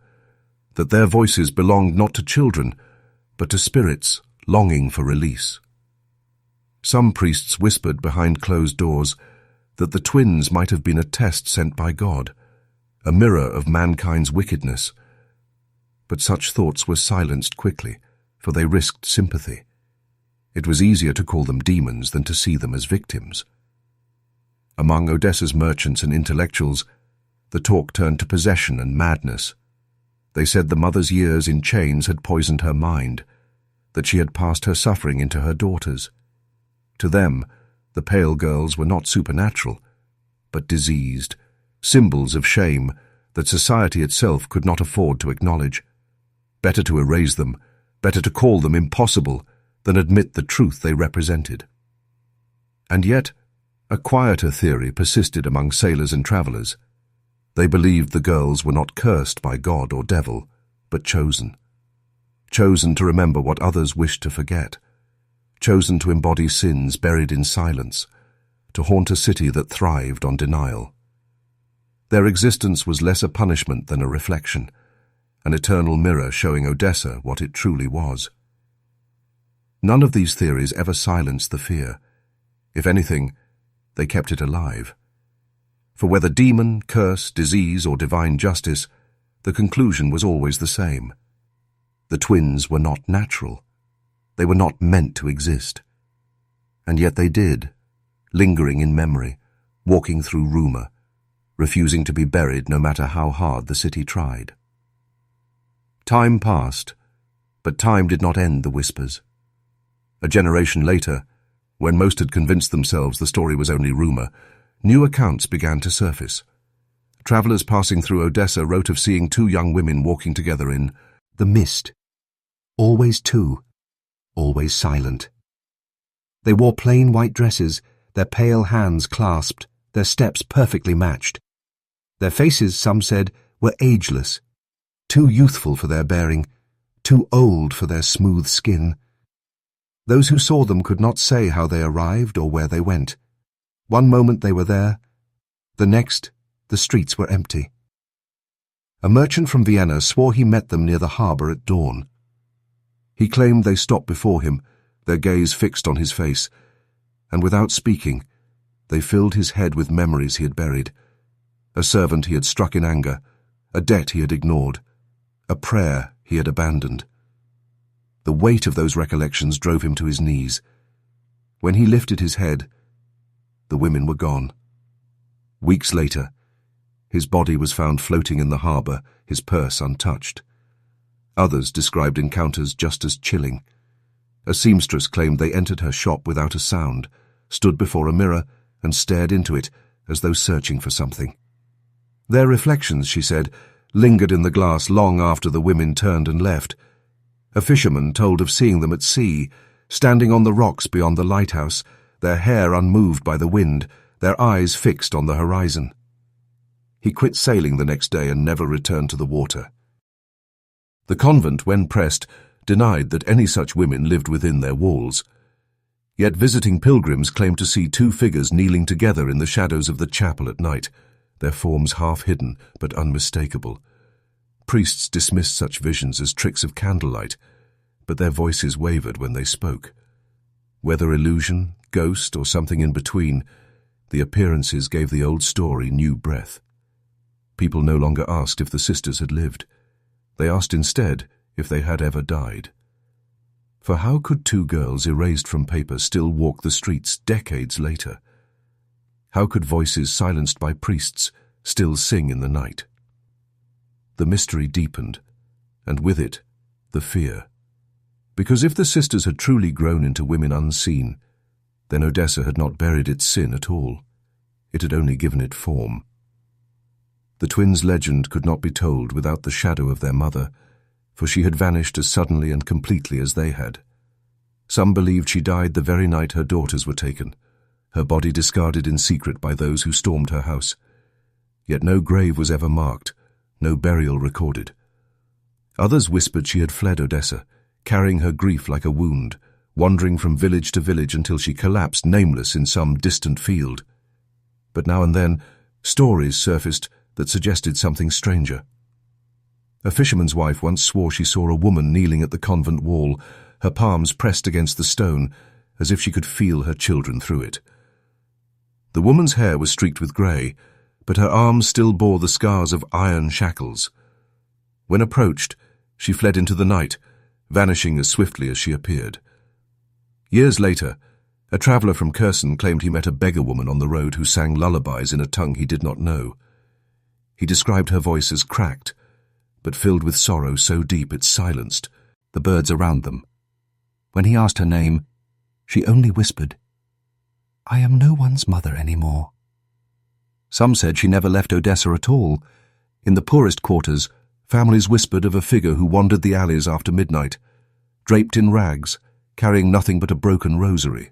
that their voices belonged not to children, but to spirits longing for release. Some priests whispered behind closed doors that the twins might have been a test sent by God, a mirror of mankind's wickedness. But such thoughts were silenced quickly, for they risked sympathy. It was easier to call them demons than to see them as victims. Among Odessa's merchants and intellectuals, the talk turned to possession and madness. They said the mother's years in chains had poisoned her mind, that she had passed her suffering into her daughters. To them, the pale girls were not supernatural, but diseased, symbols of shame that society itself could not afford to acknowledge. Better to erase them, better to call them impossible, than admit the truth they represented. And yet, a quieter theory persisted among sailors and travelers. They believed the girls were not cursed by God or devil, but chosen. Chosen to remember what others wished to forget. Chosen to embody sins buried in silence, to haunt a city that thrived on denial. Their existence was less a punishment than a reflection, an eternal mirror showing Odessa what it truly was. None of these theories ever silenced the fear. If anything, they kept it alive. For whether demon, curse, disease, or divine justice, the conclusion was always the same. The twins were not natural. They were not meant to exist. And yet they did, lingering in memory, walking through rumor, refusing to be buried no matter how hard the city tried. Time passed, but time did not end the whispers. A generation later, when most had convinced themselves the story was only rumor, new accounts began to surface. Travelers passing through Odessa wrote of seeing two young women walking together in the mist. Always two, always silent. They wore plain white dresses, their pale hands clasped, their steps perfectly matched. Their faces, some said, were ageless, too youthful for their bearing, too old for their smooth skin. Those who saw them could not say how they arrived or where they went. One moment they were there, the next the streets were empty. A merchant from Vienna swore he met them near the harbour at dawn. He claimed they stopped before him, their gaze fixed on his face, and without speaking, they filled his head with memories he had buried, a servant he had struck in anger, a debt he had ignored, a prayer he had abandoned. The weight of those recollections drove him to his knees. When he lifted his head, the women were gone. Weeks later, his body was found floating in the harbour, his purse untouched. Others described encounters just as chilling. A seamstress claimed they entered her shop without a sound, stood before a mirror, and stared into it as though searching for something. Their reflections, she said, lingered in the glass long after the women turned and left. A fisherman told of seeing them at sea, standing on the rocks beyond the lighthouse, their hair unmoved by the wind, their eyes fixed on the horizon. He quit sailing the next day and never returned to the water. The convent, when pressed, denied that any such women lived within their walls. Yet visiting pilgrims claimed to see two figures kneeling together in the shadows of the chapel at night, their forms half hidden but unmistakable. Priests dismissed such visions as tricks of candlelight, but their voices wavered when they spoke. Whether illusion, ghost, or something in between, the appearances gave the old story new breath. People no longer asked if the sisters had lived. They asked instead if they had ever died. For how could two girls erased from paper still walk the streets decades later? How could voices silenced by priests still sing in the night? The mystery deepened, and with it, the fear. Because if the sisters had truly grown into women unseen, then Odessa had not buried its sin at all. It had only given it form. The twins' legend could not be told without the shadow of their mother, for she had vanished as suddenly and completely as they had. Some believed she died the very night her daughters were taken, her body discarded in secret by those who stormed her house. Yet no grave was ever marked, no burial recorded. Others whispered she had fled Odessa, carrying her grief like a wound, wandering from village to village until she collapsed nameless in some distant field. But now and then, stories surfaced that suggested something stranger. A fisherman's wife once swore she saw a woman kneeling at the convent wall, her palms pressed against the stone, as if she could feel her children through it. The woman's hair was streaked with grey, but her arms still bore the scars of iron shackles. When approached, she fled into the night, vanishing as swiftly as she appeared. Years later, a traveller from Kherson claimed he met a beggar woman on the road who sang lullabies in a tongue he did not know. He described her voice as cracked, but filled with sorrow so deep it silenced the birds around them. When he asked her name, she only whispered, "I am no one's mother anymore." Some said she never left Odessa at all. In the poorest quarters, families whispered of a figure who wandered the alleys after midnight, draped in rags, carrying nothing but a broken rosary.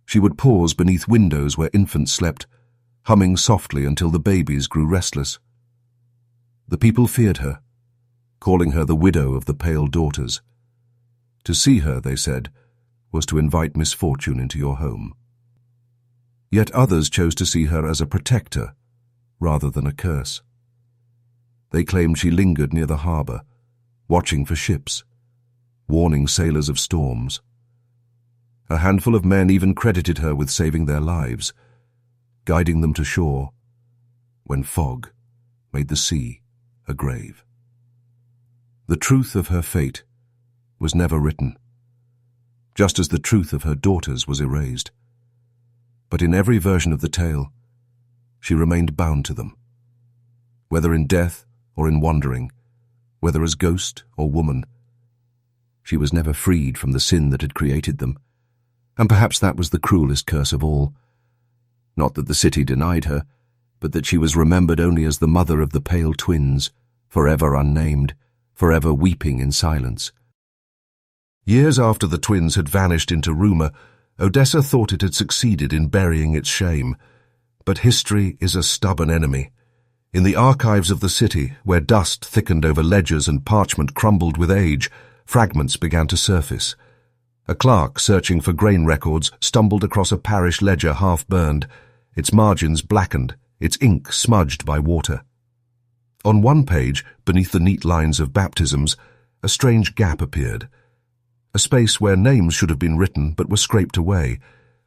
She would pause beneath windows where infants slept, humming softly until the babies grew restless. The people feared her, calling her the widow of the pale daughters. To see her, they said, was to invite misfortune into your home. Yet others chose to see her as a protector rather than a curse. They claimed she lingered near the harbour, watching for ships, warning sailors of storms. A handful of men even credited her with saving their lives, guiding them to shore when fog made the sea a grave. The truth of her fate was never written, just as the truth of her daughters was erased. But in every version of the tale, she remained bound to them. Whether in death or in wandering, whether as ghost or woman, she was never freed from the sin that had created them. And perhaps that was the cruelest curse of all. Not that the city denied her, but that she was remembered only as the mother of the pale twins, forever unnamed, forever weeping in silence. Years after the twins had vanished into rumour, Odessa thought it had succeeded in burying its shame. But history is a stubborn enemy. In the archives of the city, where dust thickened over ledgers and parchment crumbled with age, fragments began to surface. A clerk searching for grain records stumbled across a parish ledger half-burned, its margins blackened, its ink smudged by water. On one page, beneath the neat lines of baptisms, a strange gap appeared, a space where names should have been written but were scraped away,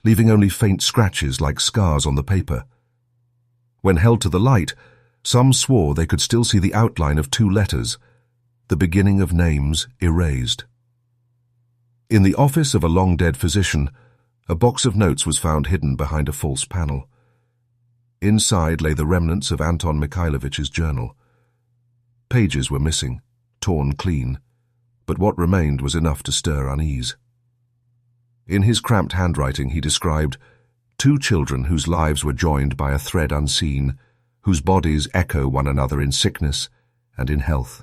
leaving only faint scratches like scars on the paper. When held to the light, some swore they could still see the outline of two letters, the beginning of names erased. In the office of a long-dead physician, a box of notes was found hidden behind a false panel. Inside lay the remnants of Anton Mikhailovich's journal. Pages were missing, torn clean, but what remained was enough to stir unease. In his cramped handwriting he described 2 children whose lives were joined by a thread unseen, whose bodies echo one another in sickness and in health.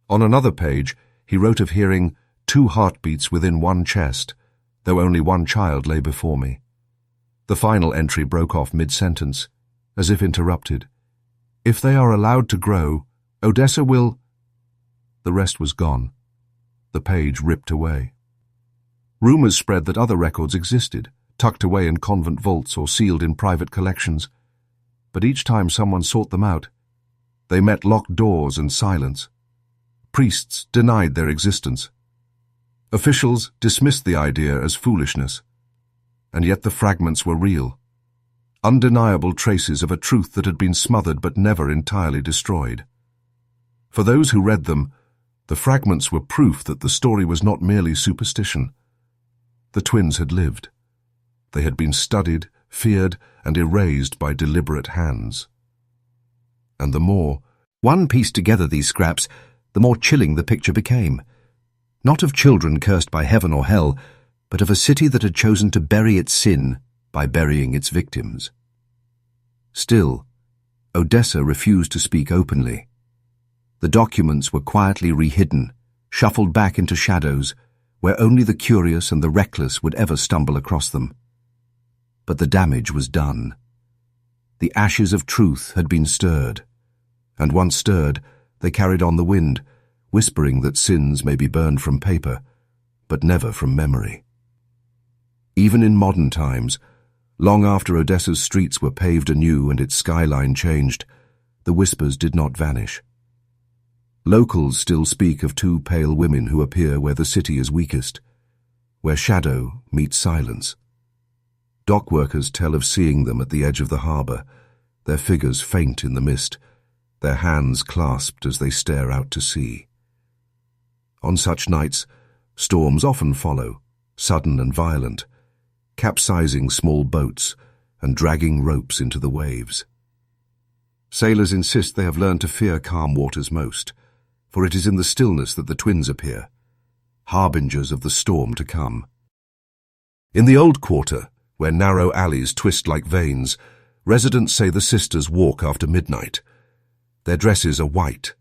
On another page he wrote of hearing 2 heartbeats within one chest, though only one child lay before me. The final entry broke off mid-sentence, as if interrupted. If they are allowed to grow, Odessa will... The rest was gone, the page ripped away. Rumours spread that other records existed, tucked away in convent vaults or sealed in private collections. But each time someone sought them out, they met locked doors and silence. Priests denied their existence. Officials dismissed the idea as foolishness. And yet the fragments were real, undeniable traces of a truth that had been smothered but never entirely destroyed. For those who read them, the fragments were proof that the story was not merely superstition. The twins had lived. They had been studied, feared, and erased by deliberate hands. And the more one pieced together these scraps, the more chilling the picture became. Not of children cursed by heaven or hell, but of a city that had chosen to bury its sin by burying its victims. Still, Odessa refused to speak openly. The documents were quietly rehidden, shuffled back into shadows, where only the curious and the reckless would ever stumble across them. But the damage was done. The ashes of truth had been stirred, and once stirred, they carried on the wind, whispering that sins may be burned from paper, but never from memory. Even in modern times, long after Odessa's streets were paved anew and its skyline changed, the whispers did not vanish. Locals still speak of 2 pale women who appear where the city is weakest, where shadow meets silence. Dock workers tell of seeing them at the edge of the harbour, their figures faint in the mist, their hands clasped as they stare out to sea. On such nights, storms often follow, sudden and violent, capsizing small boats and dragging ropes into the waves. Sailors insist they have learned to fear calm waters most, for it is in the stillness that the twins appear, harbingers of the storm to come. In the old quarter, where narrow alleys twist like veins, residents say the sisters walk after midnight. Their dresses are white,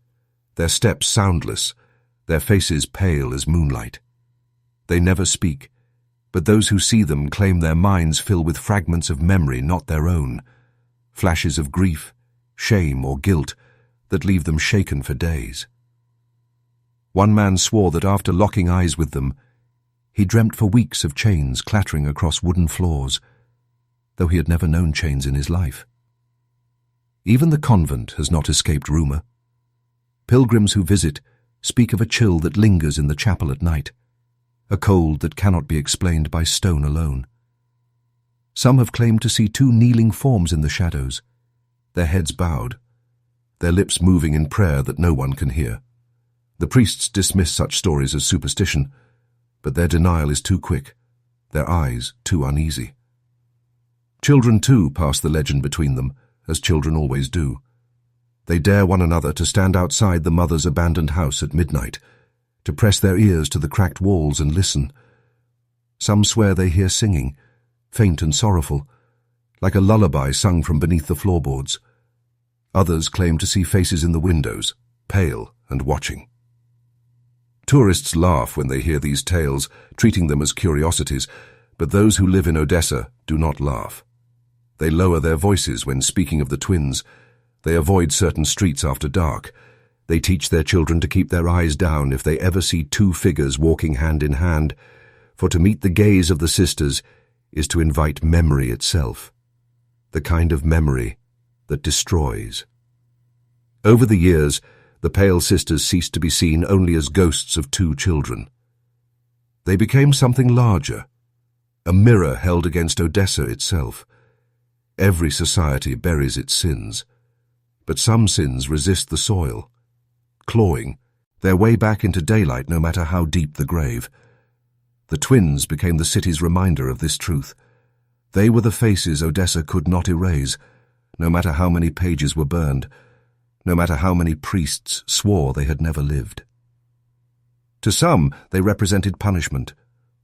their steps soundless, their faces pale as moonlight. They never speak, but those who see them claim their minds fill with fragments of memory not their own, flashes of grief, shame or guilt that leave them shaken for days. One man swore that after locking eyes with them, he dreamt for weeks of chains clattering across wooden floors, though he had never known chains in his life. Even the convent has not escaped rumour. Pilgrims who visit speak of a chill that lingers in the chapel at night, a cold that cannot be explained by stone alone. Some have claimed to see two kneeling forms in the shadows, their heads bowed, their lips moving in prayer that no one can hear. The priests dismiss such stories as superstition, but their denial is too quick, their eyes too uneasy. Children too pass the legend between them, as children always do. They dare one another to stand outside the mother's abandoned house at midnight, to press their ears to the cracked walls and listen. Some swear they hear singing, faint and sorrowful, like a lullaby sung from beneath the floorboards. Others claim to see faces in the windows, pale and watching. Tourists laugh when they hear these tales, treating them as curiosities, but those who live in Odessa do not laugh. They lower their voices when speaking of the twins. They avoid certain streets after dark. They teach their children to keep their eyes down if they ever see two figures walking hand in hand, for to meet the gaze of the sisters is to invite memory itself, the kind of memory that destroys. Over the years, the pale sisters ceased to be seen only as ghosts of two children. They became something larger, a mirror held against Odessa itself. Every society buries its sins, but some sins resist the soil, clawing their way back into daylight no matter how deep the grave. The twins became the city's reminder of this truth. They were the faces Odessa could not erase, no matter how many pages were burned, no matter how many priests swore they had never lived. To some, they represented punishment,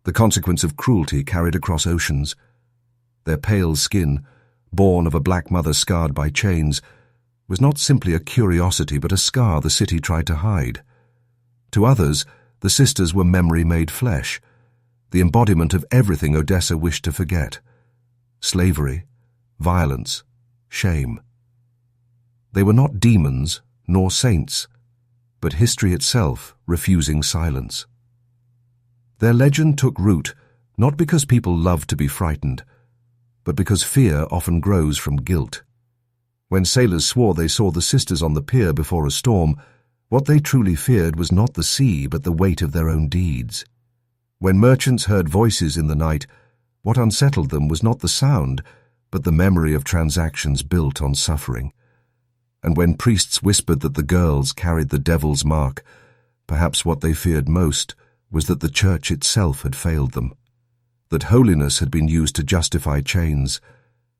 the consequence of cruelty carried across oceans. Their pale skin, born of a black mother scarred by chains, was not simply a curiosity but a scar the city tried to hide. To others, the sisters were memory made flesh, the embodiment of everything Odessa wished to forget: slavery, violence, shame. They were not demons nor saints, but history itself refusing silence. Their legend took root not because people loved to be frightened, but because fear often grows from guilt. When sailors swore they saw the sisters on the pier before a storm, what they truly feared was not the sea but the weight of their own deeds. When merchants heard voices in the night, what unsettled them was not the sound, but the memory of transactions built on suffering. And when priests whispered that the girls carried the devil's mark, perhaps what they feared most was that the church itself had failed them, that holiness had been used to justify chains,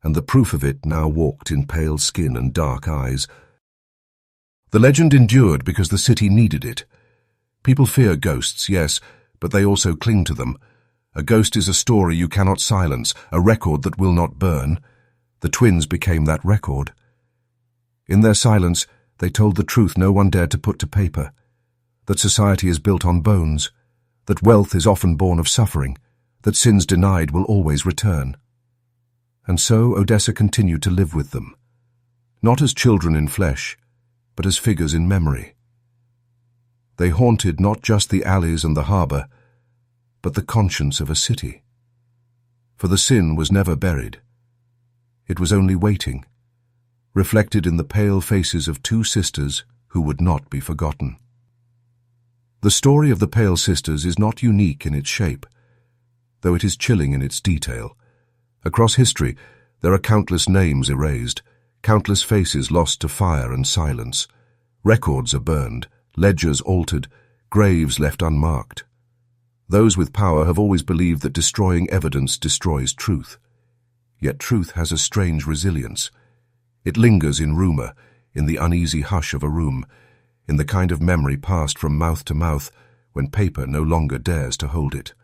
and the proof of it now walked in pale skin and dark eyes. The legend endured because the city needed it. People fear ghosts, yes, but they also cling to them. A ghost is a story you cannot silence, a record that will not burn. The twins became that record. In their silence, they told the truth no one dared to put to paper, that society is built on bones, that wealth is often born of suffering, that sins denied will always return. And so Odessa continued to live with them, not as children in flesh, but as figures in memory. They haunted not just the alleys and the harbour, but the conscience of a city. For the sin was never buried. It was only waiting, reflected in the pale faces of two sisters who would not be forgotten. The story of the Pale Sisters is not unique in its shape. though it is chilling in its detail. Across history, there are countless names erased, countless faces lost to fire and silence. Records are burned, ledgers altered, graves left unmarked. Those with power have always believed that destroying evidence destroys truth. Yet truth has a strange resilience. It lingers in rumor, in the uneasy hush of a room, in the kind of memory passed from mouth to mouth when paper no longer dares to hold it.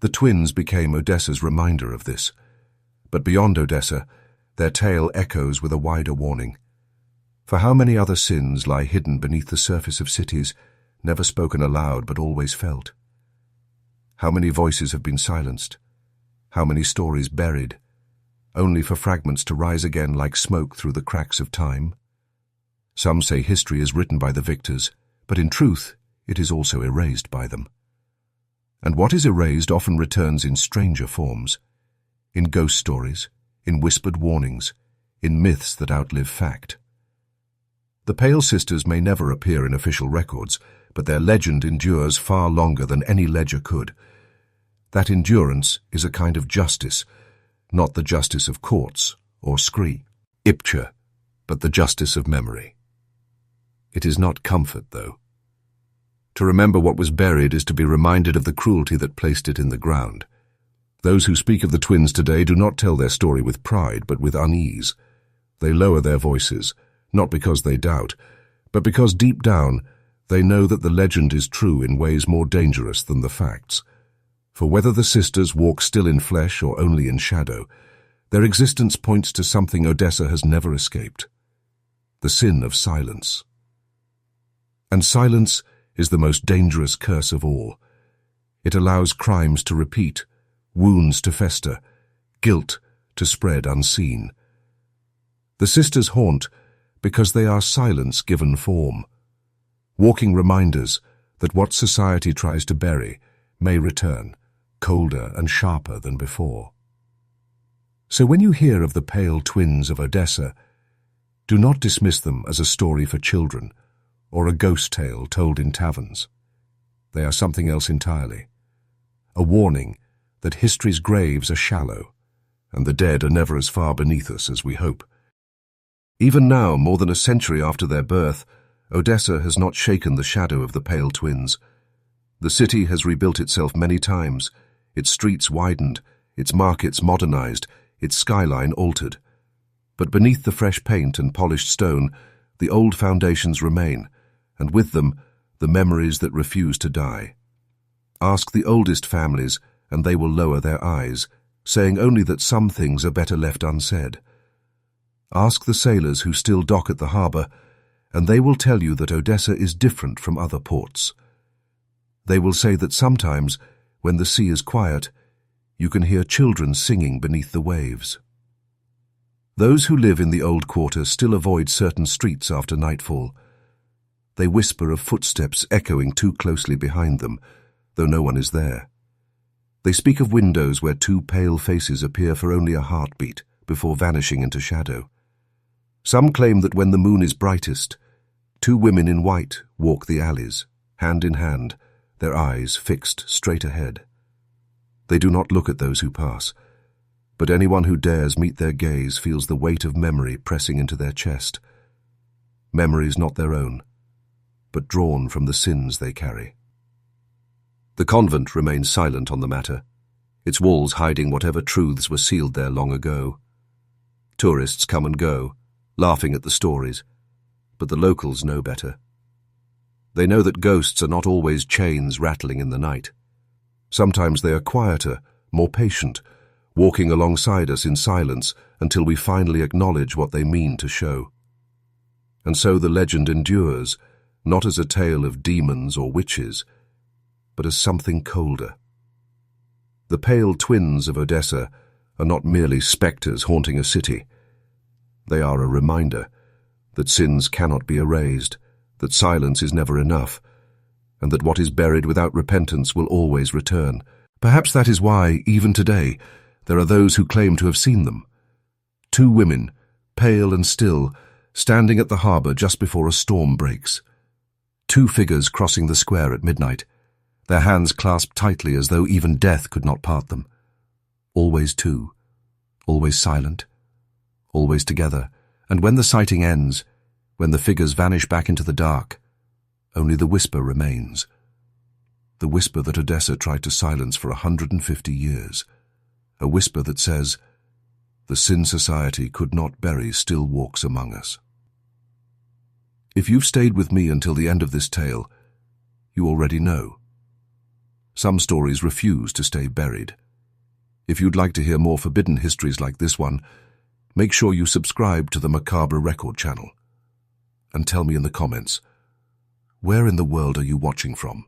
The twins became Odessa's reminder of this. But beyond Odessa, their tale echoes with a wider warning. For how many other sins lie hidden beneath the surface of cities, never spoken aloud but always felt? How many voices have been silenced? How many stories buried, only for fragments to rise again like smoke through the cracks of time? Some say history is written by the victors, but in truth it is also erased by them. And what is erased often returns in stranger forms, in ghost stories, in whispered warnings, in myths that outlive fact. The Pale Sisters may never appear in official records, but their legend endures far longer than any ledger could. That endurance is a kind of justice, not the justice of courts or scree, Ipcha, but the justice of memory. It is not comfort, though. To remember what was buried is to be reminded of the cruelty that placed it in the ground. Those who speak of the twins today do not tell their story with pride, but with unease. They lower their voices, not because they doubt, but because deep down they know that the legend is true in ways more dangerous than the facts. For whether the sisters walk still in flesh or only in shadow, their existence points to something Odessa has never escaped: the sin of silence. And silence is the most dangerous curse of all. It allows crimes to repeat, wounds to fester, guilt to spread unseen. The sisters haunt because they are silence given form, walking reminders that what society tries to bury may return, colder and sharper than before. So when you hear of the pale twins of Odessa, do not dismiss them as a story for children or a ghost tale told in taverns. They are something else entirely, a warning that history's graves are shallow and the dead are never as far beneath us as we hope. Even now, more than a century after their birth, Odessa has not shaken the shadow of the Pale Twins. The city has rebuilt itself many times, its streets widened, its markets modernized, its skyline altered. But beneath the fresh paint and polished stone, the old foundations remain, and with them, the memories that refuse to die. Ask the oldest families, and they will lower their eyes, saying only that some things are better left unsaid. Ask the sailors who still dock at the harbor, and they will tell you that Odessa is different from other ports. They will say that sometimes, when the sea is quiet, you can hear children singing beneath the waves. Those who live in the old quarter still avoid certain streets after nightfall. They whisper of footsteps echoing too closely behind them, though no one is there. They speak of windows where two pale faces appear for only a heartbeat before vanishing into shadow. Some claim that when the moon is brightest, two women in white walk the alleys, hand in hand, their eyes fixed straight ahead. They do not look at those who pass, but anyone who dares meet their gaze feels the weight of memory pressing into their chest. Memories not their own, but drawn from the sins they carry. The convent remains silent on the matter, its walls hiding whatever truths were sealed there long ago. Tourists come and go, laughing at the stories, but the locals know better. They know that ghosts are not always chains rattling in the night. Sometimes they are quieter, more patient, walking alongside us in silence until we finally acknowledge what they mean to show. And so the legend endures, not as a tale of demons or witches, but as something colder. The Pale Twins of Odessa are not merely spectres haunting a city. They are a reminder that sins cannot be erased, that silence is never enough, and that what is buried without repentance will always return. Perhaps that is why, even today, there are those who claim to have seen them. Two women, pale and still, standing at the harbor just before a storm breaks. Two figures crossing the square at midnight, their hands clasped tightly as though even death could not part them. Always two, always silent, always together, and when the sighting ends, when the figures vanish back into the dark, only the whisper remains. The whisper that Odessa tried to silence for 150 years. A whisper that says, "The sin society could not bury still walks among us." If you've stayed with me until the end of this tale, you already know. Some stories refuse to stay buried. If you'd like to hear more forbidden histories like this one, make sure you subscribe to the Macabre Record channel. And tell me in the comments, where in the world are you watching from?